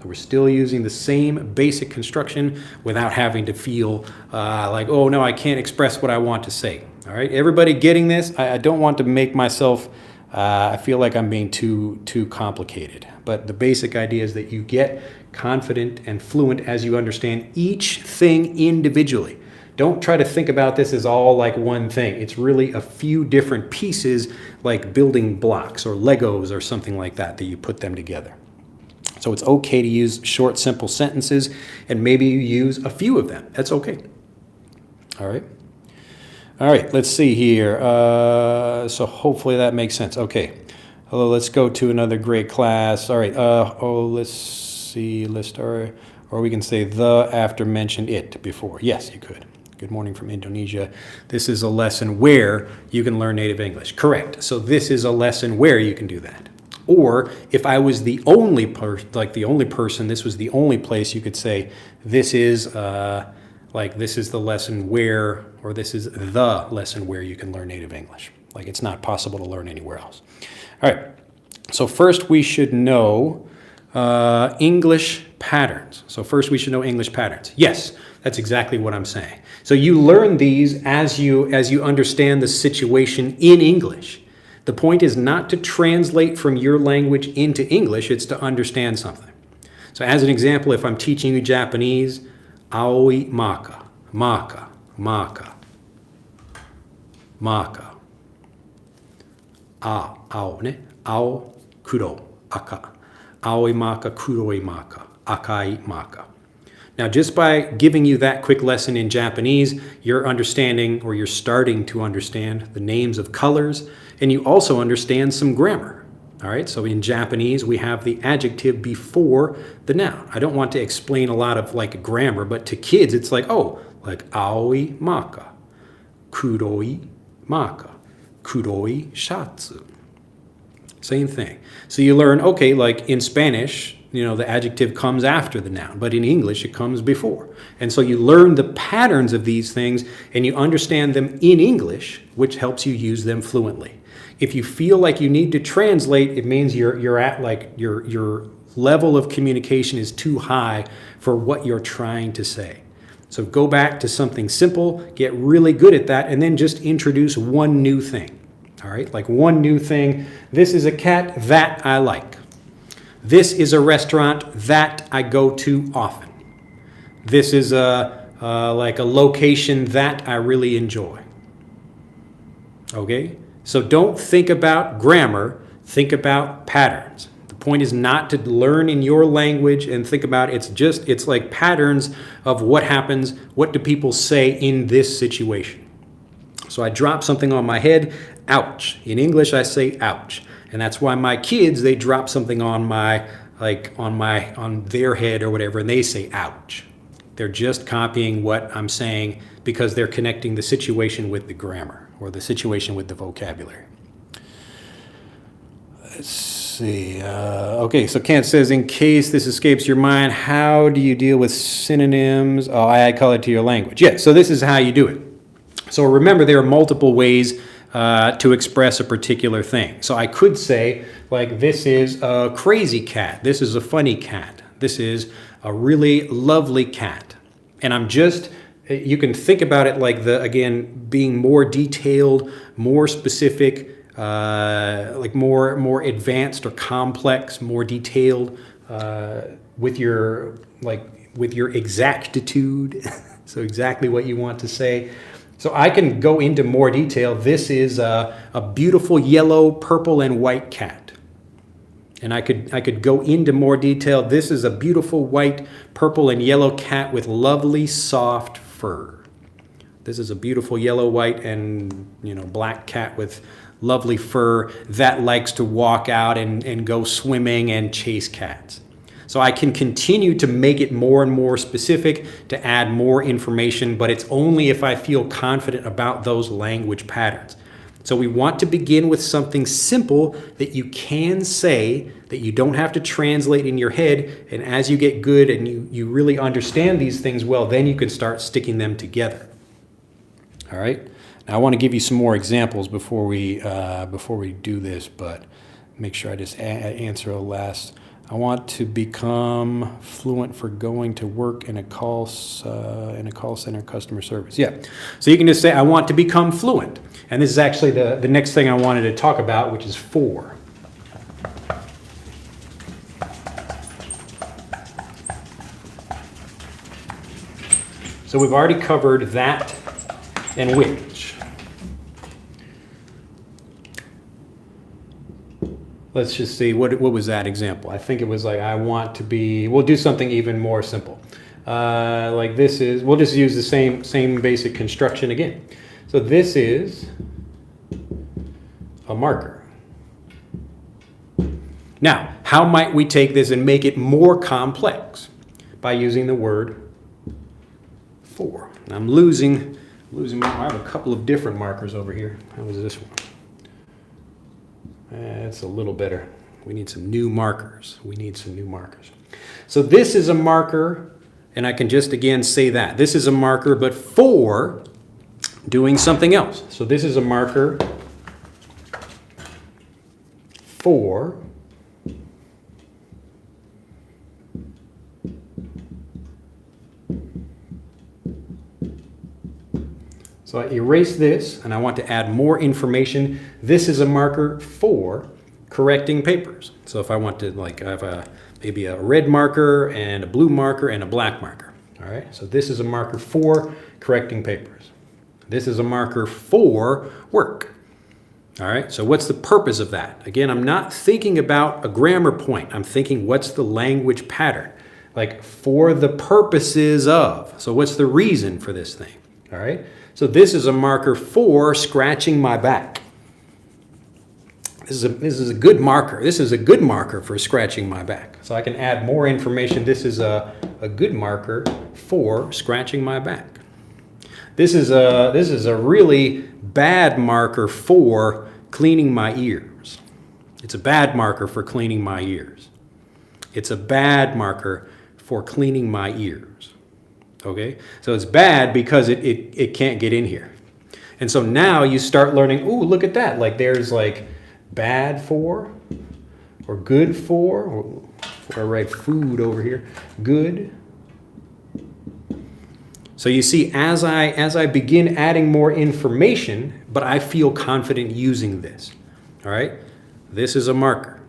So we're still using the same basic construction without having to feel like, oh no, I can't express what I want to say. All right? Everybody getting this? I don't want to make myself, I feel like I'm being too complicated. But the basic idea is that you get confident and fluent as you understand each thing individually. Don't try to think about this as all like one thing. It's really a few different pieces like building blocks or Legos or something like that you put them together. So it's okay to use short, simple sentences, and maybe you use a few of them. That's okay. All right. All right, let's see here. So hopefully that makes sense. Okay. Hello, let's go to another great class. All right. Let's see. Let's start. Or we can say the after mentioned it before. Yes, you could. Good morning from Indonesia. This is a lesson where you can learn native English. Correct. So this is a lesson where you can do that. Or if I was the only person, this was the only place you could say, this is this is the lesson where, or this is the lesson where you can learn native English. Like it's not possible to learn anywhere else. All right. So first we should know English patterns. So first we should know English patterns. Yes, that's exactly what I'm saying. So you learn these as you understand the situation in English. The point is not to translate from your language into English, it's to understand something. So as an example, if I'm teaching you Japanese, aoi maka, maka, maka, maka. Ao, ne? Ao, kuro, aka. Aoi maka, kuroi maka, akai maka. Now, just by giving you that quick lesson in Japanese, you're understanding, or you're starting to understand, the names of colors, and you also understand some grammar. All right, so in Japanese, we have the adjective before the noun. I don't want to explain a lot of like grammar, but to kids, it's like, oh, like aoi maka, kuroi maka, kuroi shatsu. Same thing. So you learn, okay, like in Spanish, the adjective comes after the noun, but in English it comes before. And so you learn the patterns of these things and you understand them in English, which helps you use them fluently. If you feel like you need to translate, it means you're at like your level of communication is too high for what you're trying to say. So go back to something simple, get really good at that, and then just introduce one new thing. All right, like one new thing. This is a cat that I like. This is a restaurant that I go to often. This is like a location that I really enjoy. Okay? So don't think about grammar, think about patterns. The point is not to learn in your language and think about it's like patterns of what happens, what do people say in this situation. So I drop something on my head, ouch. In English I say ouch. And that's why my kids, they drop something on their head or whatever, and they say, ouch. They're just copying what I'm saying because they're connecting the situation with the grammar or the situation with the vocabulary. Let's see. Okay, so Kent says, in case this escapes your mind, how do you deal with synonyms? Oh, I add color to your language. Yeah, so this is how you do it. So remember, there are multiple ways to express a particular thing. So I could say, like, this is a crazy cat. This is a funny cat. This is a really lovely cat. And you can think about it like being more detailed, more specific, like more advanced or complex, more detailed, with your exactitude. So exactly what you want to say. So I can go into more detail. This is a beautiful yellow, purple, and white cat. And I could go into more detail. This is a beautiful white, purple, and yellow cat with lovely, soft fur. This is a beautiful yellow, white, and black cat with lovely fur that likes to walk out and go swimming and chase cats. So I can continue to make it more and more specific, to add more information, but it's only if I feel confident about those language patterns. So we want to begin with something simple that you can say, that you don't have to translate in your head, and as you get good and you really understand these things well, then you can start sticking them together. All right? Now I want to give you some more examples before we do this, but make sure I just answer the last. I want to become fluent for going to work in a call center customer service. Yeah, so you can just say, I want to become fluent. And this is actually the next thing I wanted to talk about, which is for. So we've already covered that and which. Let's just see, what was that example? I think it was like, I want to be, we'll do something even more simple. Like this is, we'll just use the same basic construction again. So this is a marker. Now, how might we take this and make it more complex? By using the word for. I'm losing, I have a couple of different markers over here. How was this one? It's a little better. We need some new markers. So this is a marker, and I can just again say that. This is a marker, but for doing something else. So this is a marker for so I erase this, and I want to add more information. This is a marker for correcting papers. So if I want to, like, I have maybe a red marker and a blue marker and a black marker. All right, so this is a marker for correcting papers. This is a marker for work. All right, so what's the purpose of that? Again, I'm not thinking about a grammar point. I'm thinking, what's the language pattern? Like, for the purposes of. So what's the reason for this thing? All right, so this is a marker for scratching my back. This is a good marker. This is a good marker for scratching my back. So I can add more information. This is a good marker for scratching my back. This is a really bad marker for cleaning my ears. It's a bad marker for cleaning my ears. It's a bad marker for cleaning my ears. Okay? So it's bad because it can't get in here. And so now you start learning, ooh, look at that. Like there's like bad for or good for, or I write food over here, good. So you see, as I begin adding more information, but I feel confident using this. All right? This is a marker.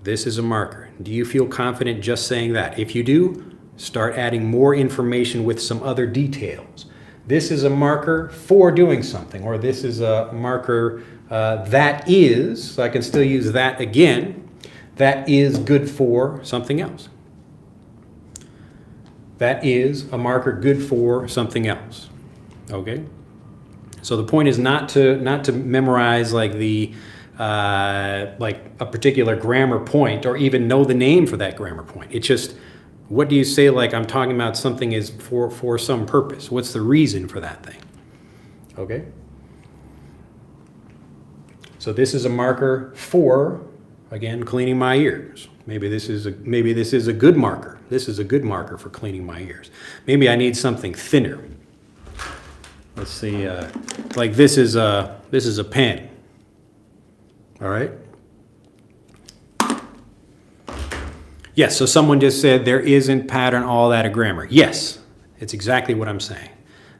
This is a marker. Do you feel confident just saying that? If you do, start adding more information with some other details. This is a marker for doing something, or this is a marker that is, so I can still use that again, that is good for something else. That is a marker good for something else. Okay? So the point is not to memorize like the like a particular grammar point or even know the name for that grammar point. It's just, what do you say, like I'm talking about something is for some purpose? What's the reason for that thing? Okay? So this is a marker for, again, cleaning my ears. Maybe this is a good marker. This is a good marker for cleaning my ears. Maybe I need something thinner. Let's see, like this is a pen. All right? Yes, so someone just said there isn't pattern all that of grammar. Yes, it's exactly what I'm saying.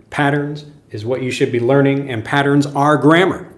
Patterns is what you should be learning, and patterns are grammar.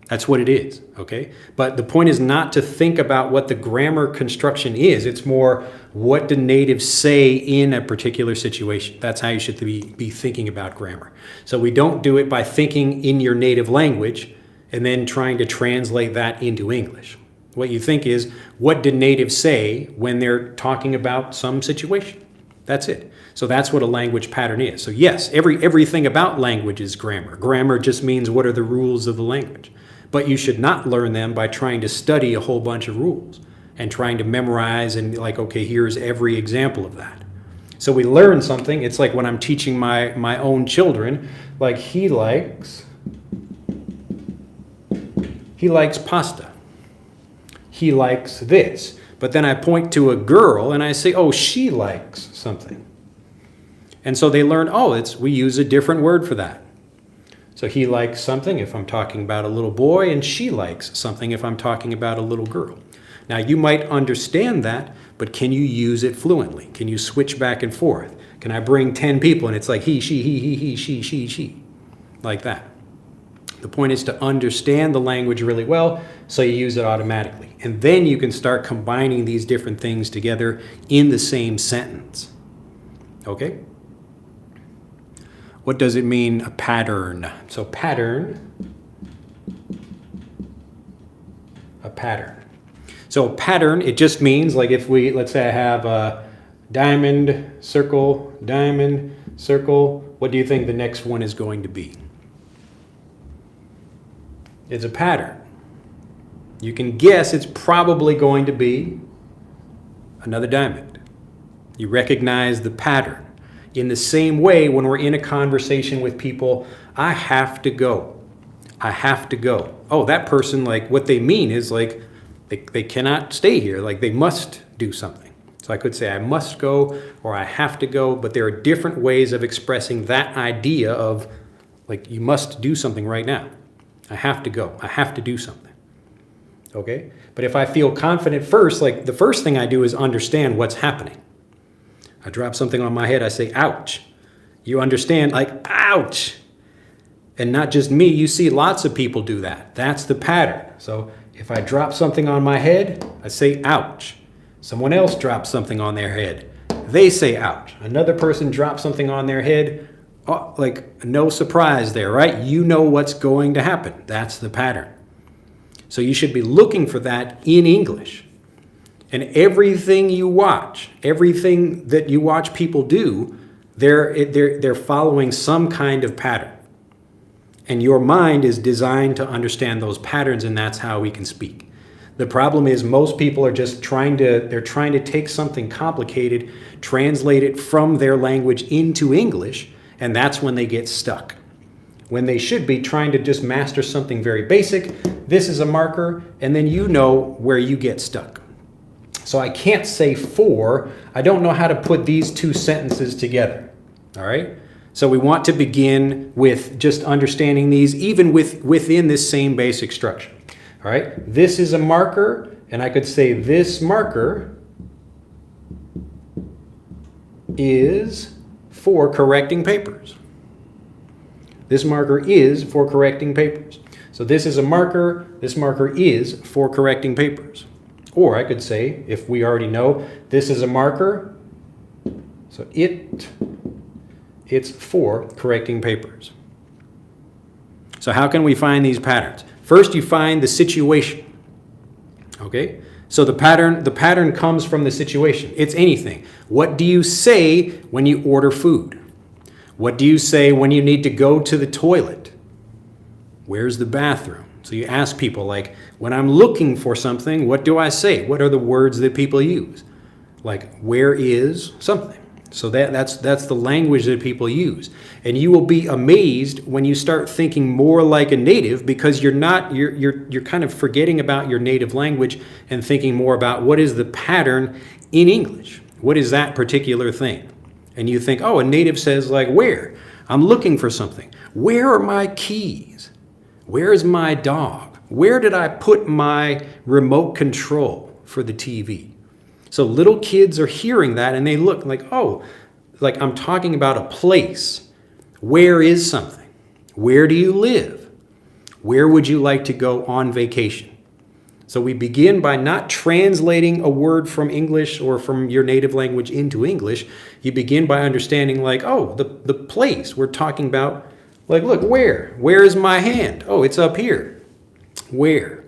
That's what it is, okay? But the point is not to think about what the grammar construction is. It's more, what do natives say in a particular situation? That's how you should be thinking about grammar. So we don't do it by thinking in your native language and then trying to translate that into English. What you think is, what did natives say when they're talking about some situation? That's it. So that's what a language pattern is. So yes, everything about language is grammar. Grammar just means what are the rules of the language. But you should not learn them by trying to study a whole bunch of rules and trying to memorize and like, okay, here's every example of that. So we learn something. It's like when I'm teaching my own children, like he likes pasta. He likes this. But then I point to a girl and I say, oh, she likes something. And so they learn, oh, we use a different word for that. So he likes something if I'm talking about a little boy, and she likes something if I'm talking about a little girl. Now, you might understand that, but can you use it fluently? Can you switch back and forth? Can I bring 10 people and it's like he, she, like that? The point is to understand the language really well so you use it automatically. And then you can start combining these different things together in the same sentence. Okay? What does it mean, a pattern? So pattern, a pattern. So a pattern, it just means like if let's say I have a diamond, circle, what do you think the next one is going to be? It's a pattern. You can guess it's probably going to be another diamond. You recognize the pattern. In the same way, when we're in a conversation with people, I have to go. I have to go. Oh, that person, like what they mean is like they cannot stay here. Like they must do something. So I could say I must go or I have to go, but there are different ways of expressing that idea of like you must do something right now. I have to go. I have to do something. Okay? But if I feel confident first, like the first thing I do is understand what's happening. I drop something on my head, I say, ouch. You understand, like, ouch. And not just me, you see lots of people do that. That's the pattern. So if I drop something on my head, I say, ouch. Someone else drops something on their head. They say, ouch. Another person drops something on their head. Oh, like, no surprise there, right? You know what's going to happen. That's the pattern. So you should be looking for that in English. And everything you watch, everything that you watch people do, they're following some kind of pattern. And your mind is designed to understand those patterns, and that's how we can speak. The problem is most people are just trying to take something complicated, translate it from their language into English, and that's when they get stuck. When they should be trying to just master something very basic. This is a marker, and then you know where you get stuck. So I can't say for, I don't know how to put these two sentences together, all right? So we want to begin with just understanding these even within this same basic structure, all right? This is a marker, and I could say this marker is for correcting papers. This marker is for correcting papers. So this is a marker, this marker is for correcting papers. Or I could say, if we already know, this is a marker, so it's for correcting papers. So how can we find these patterns? First, you find the situation. Okay? So the pattern comes from the situation. It's anything. What do you say when you order food? What do you say when you need to go to the toilet? Where's the bathroom? So you ask people, like, when I'm looking for something, what do I say? What are the words that people use? Like, where is something? So that's the language that people use. And you will be amazed when you start thinking more like a native, because you're kind of forgetting about your native language and thinking more about what is the pattern in English. What is that particular thing? And you think, oh, a native says, like, where? I'm looking for something. Where are my keys? Where is my dog? Where did I put my remote control for the TV? So little kids are hearing that and they look like, oh, like I'm talking about a place. Where is something? Where do you live? Where would you like to go on vacation? So we begin by not translating a word from English or from your native language into English. You begin by understanding, like, oh, the place we're talking about. Like, look, where? Where is my hand? Oh, it's up here. Where?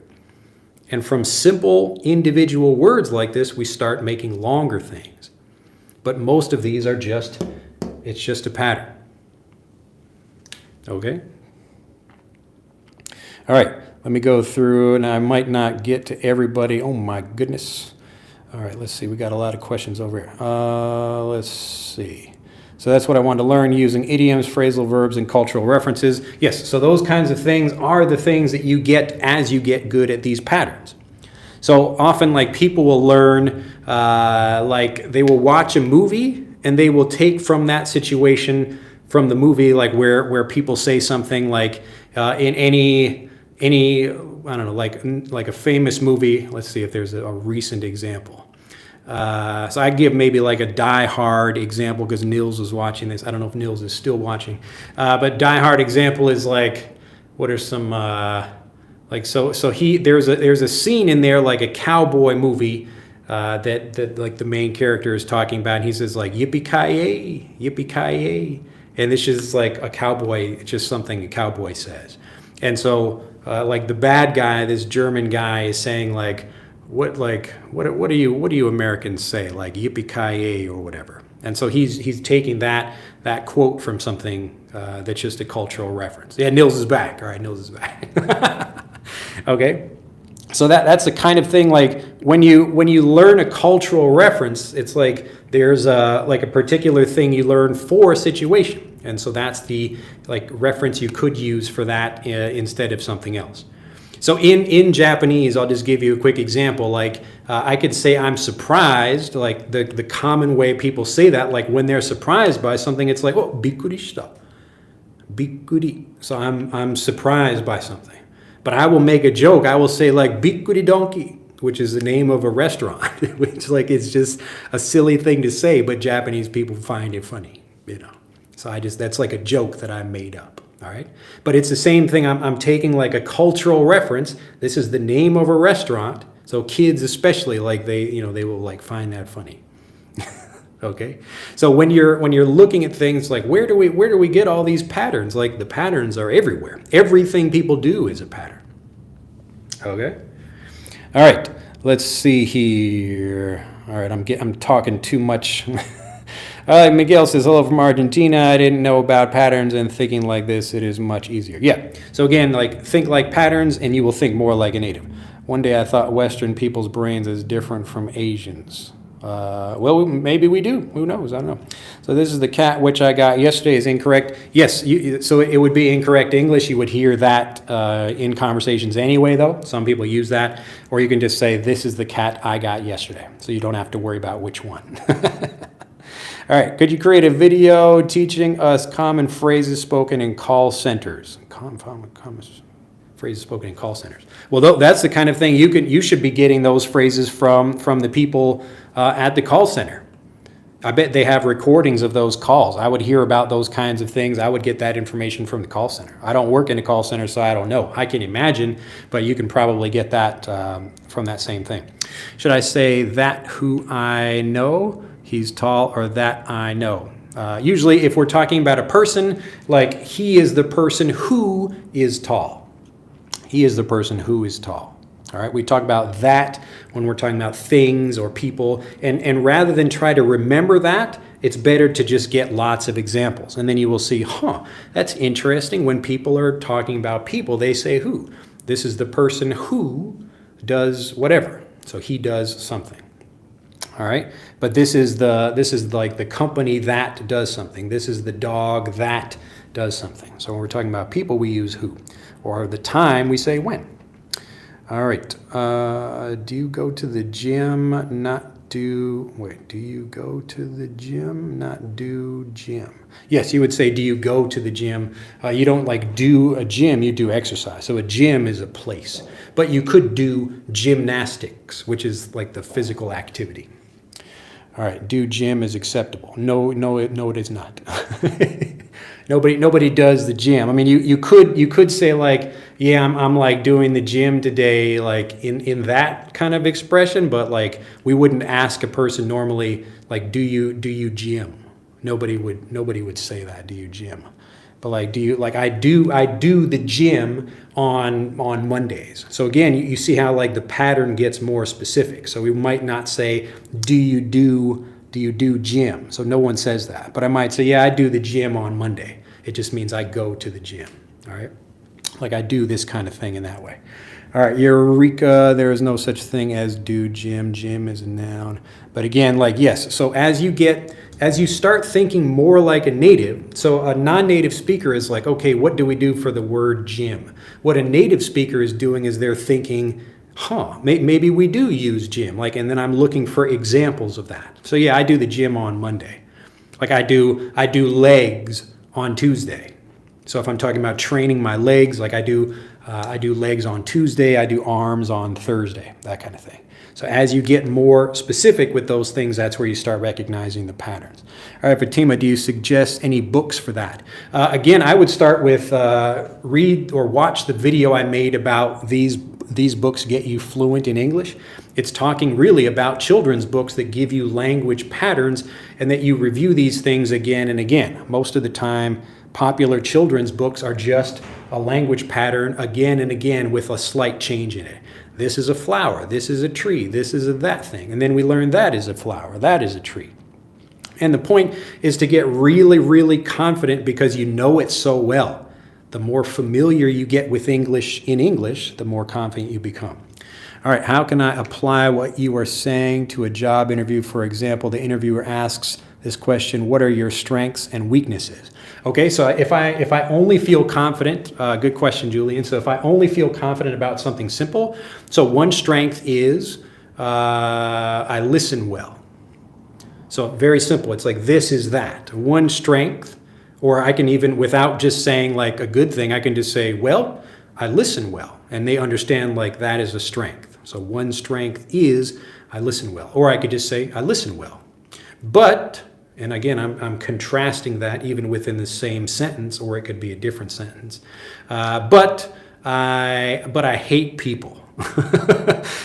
And from simple individual words like this, we start making longer things. But most of these are it's just a pattern. Okay? All right. Let me go through, and I might not get to everybody. Oh my goodness. All right, let's see. We got a lot of questions over here. Let's see. So that's what I wanted to learn, using idioms, phrasal verbs, and cultural references. Yes, so those kinds of things are the things that you get as you get good at these patterns. So often, like, people will learn, like, they will watch a movie and they will take from that situation from the movie, like where people say something like in any I don't know, like a famous movie. Let's see if there's a recent example. So I give maybe like a Die Hard example because Nils was watching this. I don't know if Nils is still watching, but Die Hard example is like, what are some like so there's a scene in there, like a cowboy movie that like the main character is talking about. And he says like yippee-ki-yay, yippee-ki-yay, and this is like a cowboy. It's just something a cowboy says, and so like the bad guy, this German guy, is saying like, what do you Americans say, like yippee-ki-yay or whatever. And so he's taking that quote from something that's just a cultural reference. Yeah, Nils is back. All right, Nils is back. Okay. So that's the kind of thing, like when you learn a cultural reference, it's like there's like a particular thing you learn for a situation, and so that's the like reference you could use for that instead of something else. So in Japanese, I'll just give you a quick example. Like I could say I'm surprised, like the common way people say that, like when they're surprised by something, it's like, oh, bikkuri shita, bikkuri. So I'm surprised by something. But I will make a joke. I will say like bikkuri donkey, which is the name of a restaurant, which like it's just a silly thing to say, but Japanese people find it funny, you know. So that's like a joke that I made up. All right. But it's the same thing. I'm taking like a cultural reference. This is the name of a restaurant. So kids especially, like they will like find that funny. Okay. So when you're looking at things like where do we get all these patterns? Like the patterns are everywhere. Everything people do is a pattern. Okay. All right. Let's see here. All right. I'm talking too much. Miguel says, hello from Argentina. I didn't know about patterns, and thinking like this, it is much easier. Yeah. So again, like think like patterns and you will think more like a native. One day I thought Western people's brains is different from Asians. Well, maybe we do. Who knows? I don't know. So this is the cat which I got yesterday is incorrect. Yes, so it would be incorrect English. You would hear that in conversations anyway, though. Some people use that. Or you can just say, this is the cat I got yesterday. So you don't have to worry about which one. All right. Could you create a video teaching us common phrases spoken in call centers? Common phrases spoken in call centers. Well, that's the kind of thing you should be getting those phrases from the people at the call center. I bet they have recordings of those calls. I would hear about those kinds of things. I would get that information from the call center. I don't work in a call center, so I don't know. I can imagine, but you can probably get that from that same thing. Should I say that who I know, he's tall, or that I know? Usually if we're talking about a person, like he is the person who is tall. He is the person who is tall. All right, we talk about that when we're talking about things or people. And rather than try to remember that, it's better to just get lots of examples. And then you will see, that's interesting. When people are talking about people, they say who. This is the person who does whatever. So he does something. All right, but this is like the company that does something. This is the dog that does something. So when we're talking about people, we use who. Or the time, we say when. All right. Do you go to the gym? Do you go to the gym? Not do gym. Yes, you would say, do you go to the gym? You don't like do a gym, you do exercise. So a gym is a place. But you could do gymnastics, which is like the physical activity. All right, do gym is acceptable. No, it is not. Nobody does the gym. I mean, you could say like, yeah, I'm like doing the gym today, like in that kind of expression, but like we wouldn't ask a person normally like, do you gym? Nobody would say that, do you gym? But like, I do the gym on Mondays. So again, you see how like the pattern gets more specific. So we might not say, do you do gym? So no one says that. But I might say, yeah, I do the gym on Monday. It just means I go to the gym. All right. Like I do this kind of thing in that way. All right, Eureka, there is no such thing as do, Jim. Jim is a noun. But again, like, yes, so as you start thinking more like a native, so a non-native speaker is like, okay, what do we do for the word Jim? What a native speaker is doing is they're thinking, maybe we do use Jim. Like, and then I'm looking for examples of that. So yeah, I do the gym on Monday. Like I do legs on Tuesday. So if I'm talking about training my legs, like I do legs on Tuesday, I do arms on Thursday, that kind of thing. So as you get more specific with those things, that's where you start recognizing the patterns. All right, Fatima, do you suggest any books for that? Again, I would start with read or watch the video I made about these books get you fluent in English. It's talking really about children's books that give you language patterns and that you review these things again and again. Most of the time, popular children's books are just a language pattern again and again with a slight change in it. This is a flower, this is a tree, this is a that thing. And then we learn that is a flower, that is a tree. And the point is to get really, really confident because you know it so well. The more familiar you get with English in English, the more confident you become. All right, how can I apply what you are saying to a job interview? For example, the interviewer asks this question, what are your strengths and weaknesses? Okay, so if I only feel confident, good question, Julian. So if I only feel confident about something simple, so one strength is I listen well. So very simple. It's like this is that. One strength, or I can even, without just saying like a good thing, I can just say, well, I listen well. And they understand like that is a strength. So one strength is I listen well. Or I could just say I listen well. But, and again, I'm contrasting that even within the same sentence, or it could be a different sentence. But I hate people.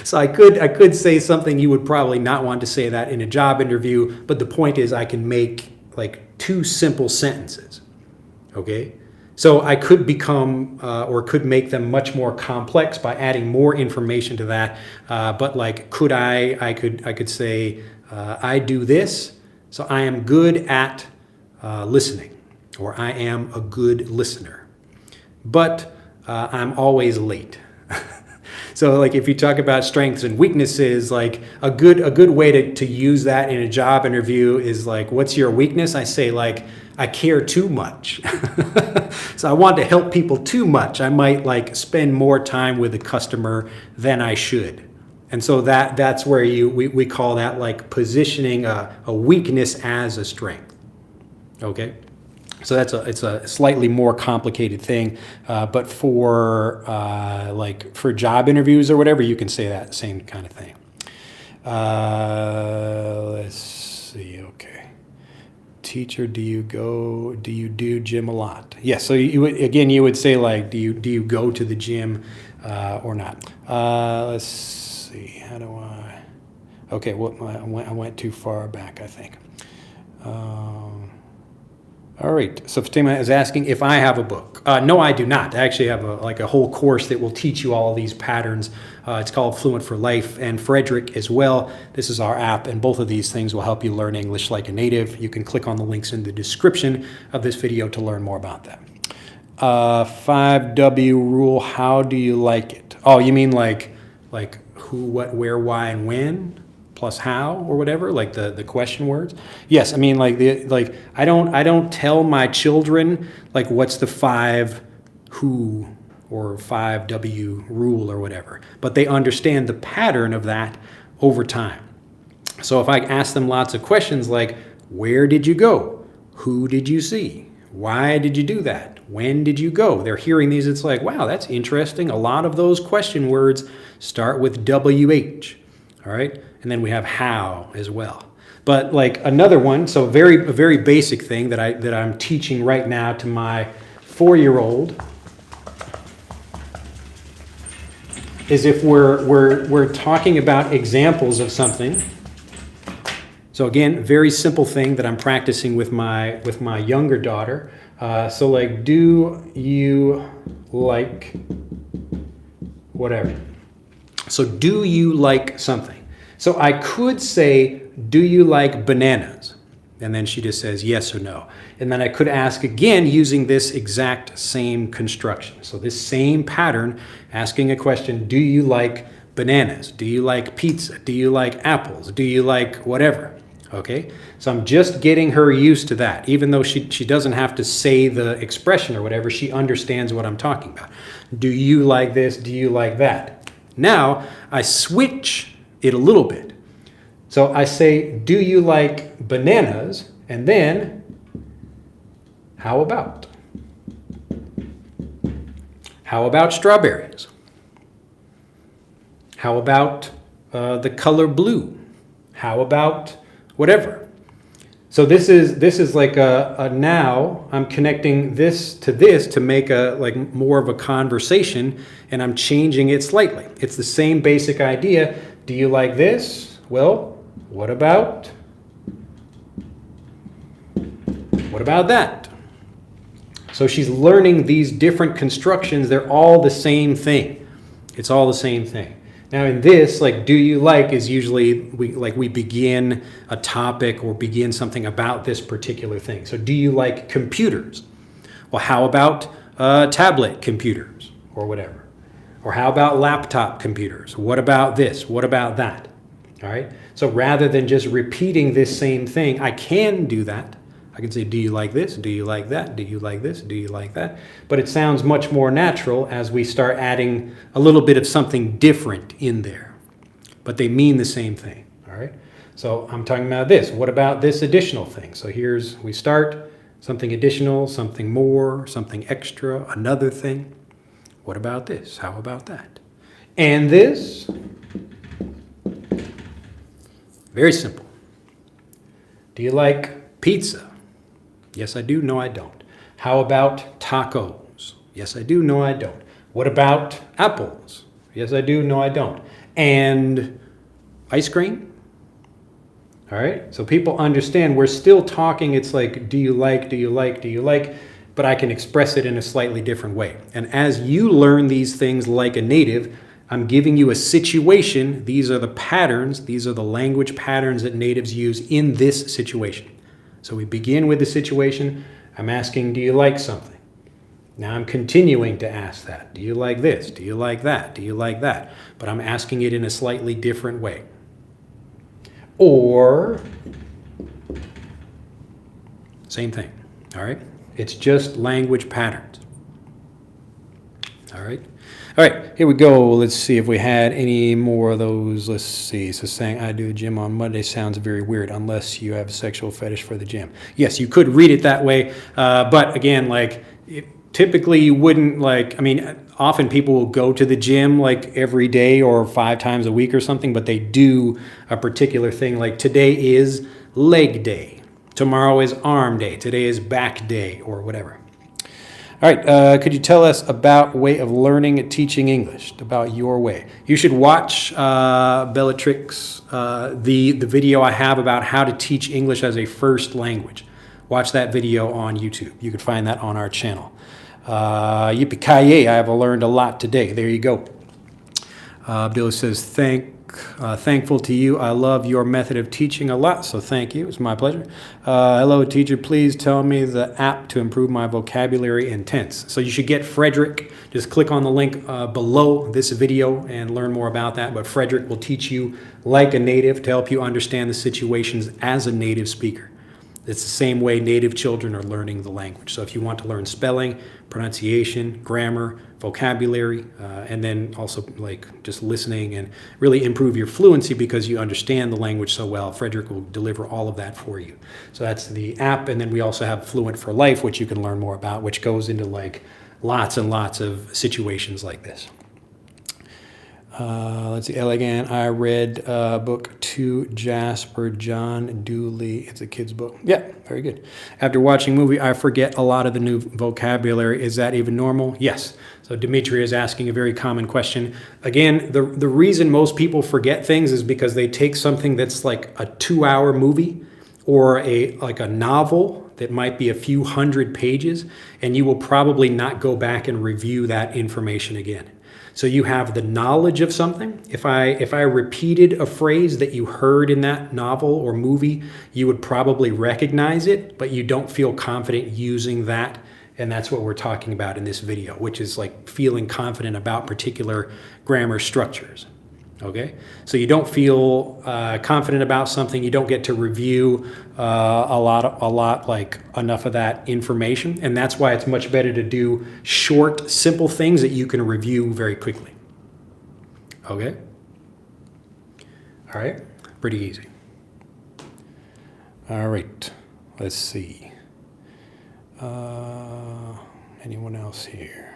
So I could say something you would probably not want to say that in a job interview, but the point is I can make like two simple sentences, okay? So I could become or could make them much more complex by adding more information to that. But like, I could say, I do this, so I am good at listening, or I am a good listener. But I'm always late. So like if you talk about strengths and weaknesses, like a good way to use that in a job interview is like, what's your weakness? I say like, I care too much. So I want to help people too much. I might like spend more time with the customer than I should. And so that's where we call that like positioning a weakness as a strength. Okay? So it's a slightly more complicated thing, but for job interviews or whatever, you can say that same kind of thing. Let's see. Okay, teacher, do you do gym a lot? Yes. So you would say like, do you go to the gym or not? Let's see. How do I? Okay. Well, I went too far back, I think. All right, so Fatima is asking if I have a book. No, I do not. I actually have a whole course that will teach you all of these patterns. It's called Fluent for Life, and Frederick as well. This is our app, and both of these things will help you learn English like a native. You can click on the links in the description of this video to learn more about that. 5W rule, how do you like it? Oh, you mean like who, what, where, why, and when? Plus how or whatever, like the question words. Yes, I mean like I don't tell my children like what's the 5 who or 5W rule or whatever, but they understand the pattern of that over time. So if I ask them lots of questions like, where did you go? Who did you see? Why did you do that? When did you go? They're hearing these, it's like, wow, that's interesting. A lot of those question words start with WH, all right? And then we have how as well. But like another one, so a very basic thing that I'm teaching right now to my 4-year-old is if we're talking about examples of something. So again, very simple thing that I'm practicing with my younger daughter. So like, do you like whatever? So do you like something? So I could say, do you like bananas? And then she just says yes or no. And then I could ask again using this exact same construction. So this same pattern, asking a question, do you like bananas? Do you like pizza? Do you like apples? Do you like whatever? Okay, so I'm just getting her used to that. Even though she doesn't have to say the expression or whatever, she understands what I'm talking about. Do you like this? Do you like that? Now I switch it a little bit. So I say, do you like bananas? And then, how about? How about strawberries? How about the color blue? How about whatever? So this is like a now I'm connecting this to make a like more of a conversation, and I'm changing it slightly. It's the same basic idea. Do you like this? Well, what about that? So she's learning these different constructions. They're all the same thing. It's all the same thing. Now in this, like, do you like is usually we begin a topic or begin something about this particular thing. So do you like computers? Well, how about tablet computers or whatever? Or how about laptop computers? What about this? What about that? All right. So rather than just repeating this same thing, I can do that. I can say, do you like this? Do you like that? Do you like this? Do you like that? But it sounds much more natural as we start adding a little bit of something different in there. But they mean the same thing. All right. So I'm talking about this. What about this additional thing? So we start something additional, something more, something extra, another thing. What about this? How about that? And this? Very simple. Do you like pizza? Yes, I do. No, I don't. How about tacos? Yes, I do. No, I don't. What about apples? Yes, I do. No, I don't. And ice cream? All right. So people understand we're still talking. It's like, do you like, do you like, do you like? But I can express it in a slightly different way. And as you learn these things like a native, I'm giving you a situation. These are the patterns. These are the language patterns that natives use in this situation. So we begin with the situation. I'm asking, do you like something? Now I'm continuing to ask that. Do you like this? Do you like that? Do you like that? But I'm asking it in a slightly different way. Or, same thing, all right? It's just language patterns. All right. All right, here we go. Let's see if we had any more of those. Let's see. So saying I do the gym on Monday sounds very weird unless you have a sexual fetish for the gym. Yes, you could read it that way. But again, like typically you wouldn't often people will go to the gym like every day or 5 times a week or something, but they do a particular thing. Like today is leg day. Tomorrow is arm day. Today is back day or whatever. All right, could you tell us about way of learning and teaching English, about your way? You should watch Bellatrix, the video I have about how to teach English as a first language. Watch that video on YouTube. You can find that on our channel. Yippee-ki-yay, I have learned a lot today. There you go. Bill says, thankful to you. I love your method of teaching a lot, so thank you. It's my pleasure. Hello, teacher. Please tell me the app to improve my vocabulary and tense. So you should get Frederick. Just click on the link below this video and learn more about that. But Frederick will teach you like a native to help you understand the situations as a native speaker. It's the same way native children are learning the language. So if you want to learn spelling, pronunciation, grammar, vocabulary, and then also like just listening and really improve your fluency because you understand the language so well, Frederick will deliver all of that for you. So that's the app. And then we also have Fluent for Life, which you can learn more about, which goes into like lots and lots of situations like this. Let's see, Elegant. I read book 2, Jasper John Dooley. It's a kid's book. Yeah, very good. After watching movie, I forget a lot of the new vocabulary. Is that even normal? Yes. So Dimitri is asking a very common question. Again, the reason most people forget things is because they take something that's like a 2-hour movie or like a novel that might be a few hundred pages, and you will probably not go back and review that information again. So you have the knowledge of something. If I repeated a phrase that you heard in that novel or movie, you would probably recognize it, but you don't feel confident using that. And that's what we're talking about in this video, which is like feeling confident about particular grammar structures. Okay, so you don't feel confident about something. You don't get to review a lot, like enough of that information, and that's why it's much better to do short, simple things that you can review very quickly. Okay, all right, pretty easy. All right, let's see. Anyone else here?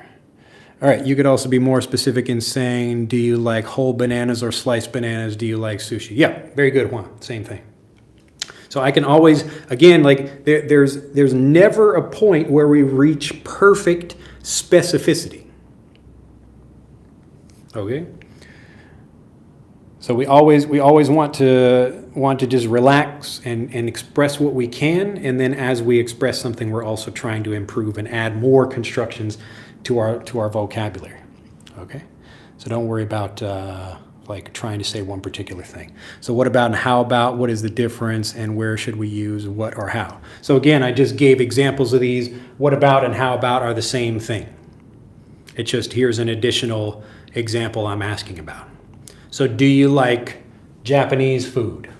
All right, you could also be more specific in saying, do you like whole bananas or sliced bananas? Do you like sushi? Yeah, very good, Juan. Same thing. So I can always, again, like there's never a point where we reach perfect specificity. Okay? So we always want to just relax and express what we can, and then as we express something, we're also trying to improve and add more constructions to our vocabulary. Okay, so don't worry about like trying to say one particular thing. So what about and how about? What is the difference, and where should we use what or how? So again, I just gave examples of these. What about and how about are the same thing. It's just here's an additional example I'm asking about. So do you like Japanese food?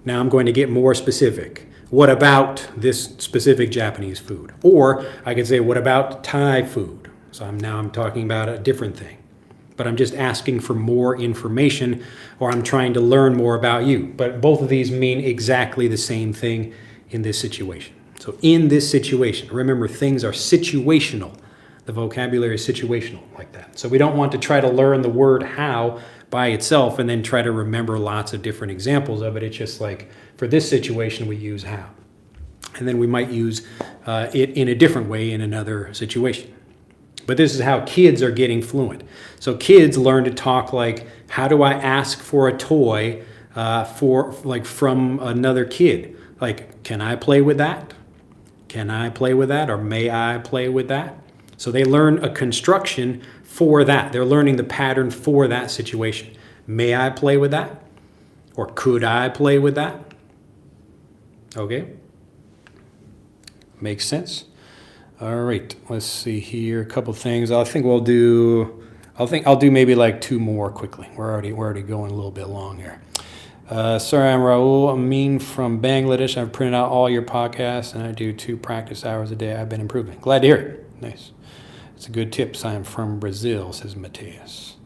Now I'm going to get more specific. What about this specific Japanese food? Or I could say, what about Thai food? So I'm talking about a different thing. But I'm just asking for more information, or I'm trying to learn more about you. But both of these mean exactly the same thing in this situation. So in this situation, remember, things are situational. The vocabulary is situational like that. So we don't want to try to learn the word how by itself and then try to remember lots of different examples of it. It's just like, for this situation, we use how. And then we might use it in a different way in another situation. But this is how kids are getting fluent. So kids learn to talk like, how do I ask for a toy from another kid? Like, can I play with that? Can I play with that? Or may I play with that? So they learn a construction for that. They're learning the pattern for that situation. May I play with that? Or could I play with that? Okay. Makes sense. All right. Let's see here. A couple things. I'll do maybe like two more quickly. We're already going a little bit long here. Sorry, I'm Raul Amin from Bangladesh. I've printed out all your podcasts and I do 2 practice hours a day. I've been improving. Glad to hear it. Nice. It's a good tips. I'm from Brazil, says Mateus.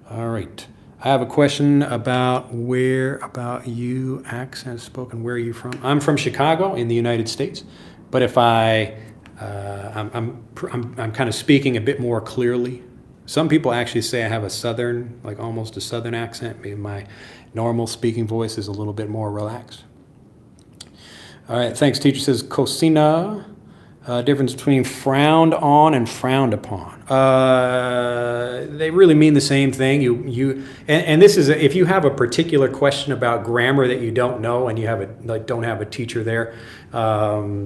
All right. I have a question about you, accent spoken. Where are you from? I'm from Chicago in the United States. But if I'm kind of speaking a bit more clearly. Some people actually say I have a southern, like almost a southern accent. Maybe my normal speaking voice is a little bit more relaxed. All right, thanks. Teacher says cocina. Difference between frowned on and frowned upon. They really mean the same thing. And this is if you have a particular question about grammar that you don't know and you don't have a teacher there. But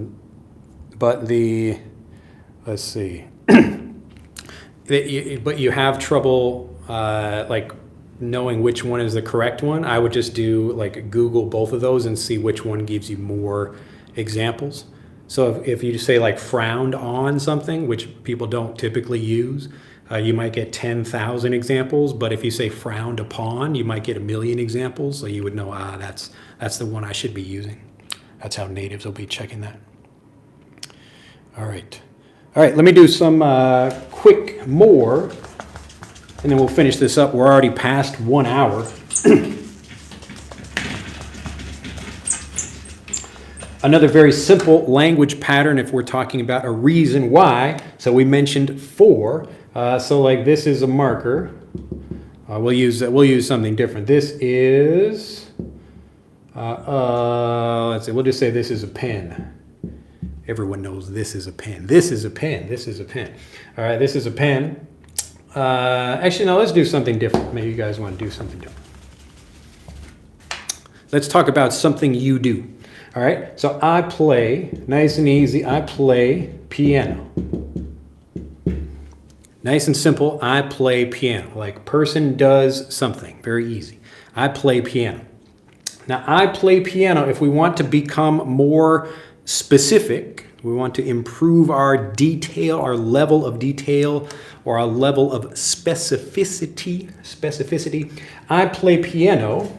you have trouble like knowing which one is the correct one. I would just do like Google both of those and see which one gives you more examples. So if you say like frowned on something, which people don't typically use, you might get 10,000 examples. But if you say frowned upon, you might get 1,000,000 examples. So you would know, that's the one I should be using. That's how natives will be checking that. All right, let me do some quick more, and then we'll finish this up. We're already past 1 hour. Another very simple language pattern if we're talking about a reason why. So we mentioned for. So like this is a marker. We'll use something different. This is, let's see, we'll just say this is a pen. Everyone knows this is a pen. This is a pen. This is a pen. All right, this is a pen. Actually, no, let's do something different. Maybe you guys want to do something different. Let's talk about something you do. All right, so I play, nice and easy, I play piano. Nice and simple. I play piano. Like person does something. Very easy. I play piano. Now, I play piano, if we want to become more specific, we want to improve our detail, our level of detail, or our level of specificity. I play piano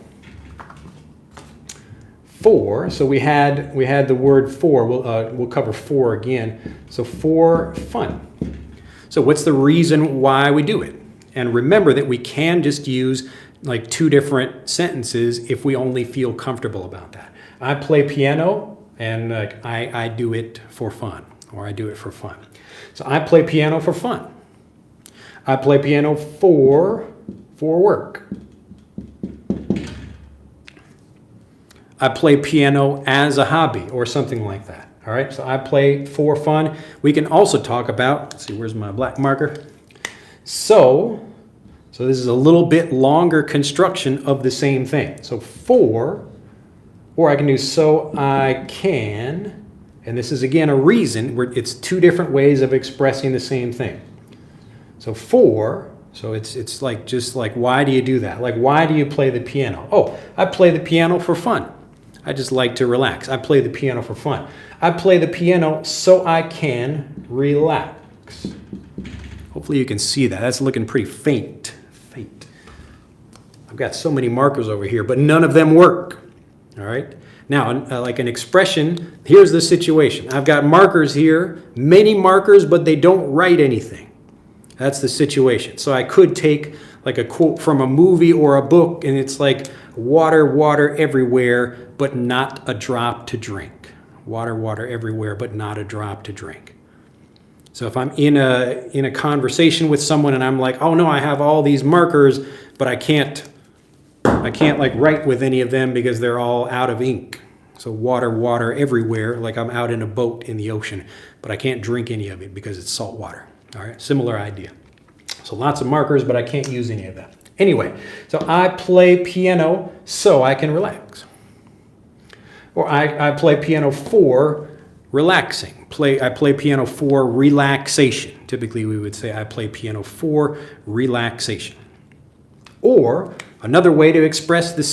for, so we had the word for, we'll cover for again. So for fun. So what's the reason why we do it? And remember that we can just use like two different sentences if we only feel comfortable about that. I play piano and like I do it for fun, or I do it for fun. So I play piano for fun. I play piano for work. I play piano as a hobby or something like that. All right, so I play for fun. We can also talk about, let's see, where's my black marker? So this is a little bit longer construction of the same thing. So for, or I can do so I can, and this is again a reason where it's two different ways of expressing the same thing. So for, so it's like just like, why do you do that? Like, why do you play the piano? Oh, I play the piano for fun. I just like to relax. I play the piano for fun. I play the piano so I can relax. Hopefully you can see that. That's looking pretty faint. I've got so many markers over here, but none of them work. All right. Now, like an expression, here's the situation. I've got markers here, many markers, but they don't write anything. That's the situation. So I could take like a quote from a movie or a book, and it's like water, water everywhere, but not a drop to drink. Water, water everywhere, but not a drop to drink. So if I'm in a conversation with someone and I'm like, oh no, I have all these markers, but I can't like write with any of them because they're all out of ink. So water, water everywhere, like I'm out in a boat in the ocean, but I can't drink any of it because it's salt water. All right, similar idea. So lots of markers, but I can't use any of them. Anyway, so I play piano so I can relax. Or I play piano for relaxing. I play piano for relaxation. Typically we would say I play piano for relaxation. Or another way to express this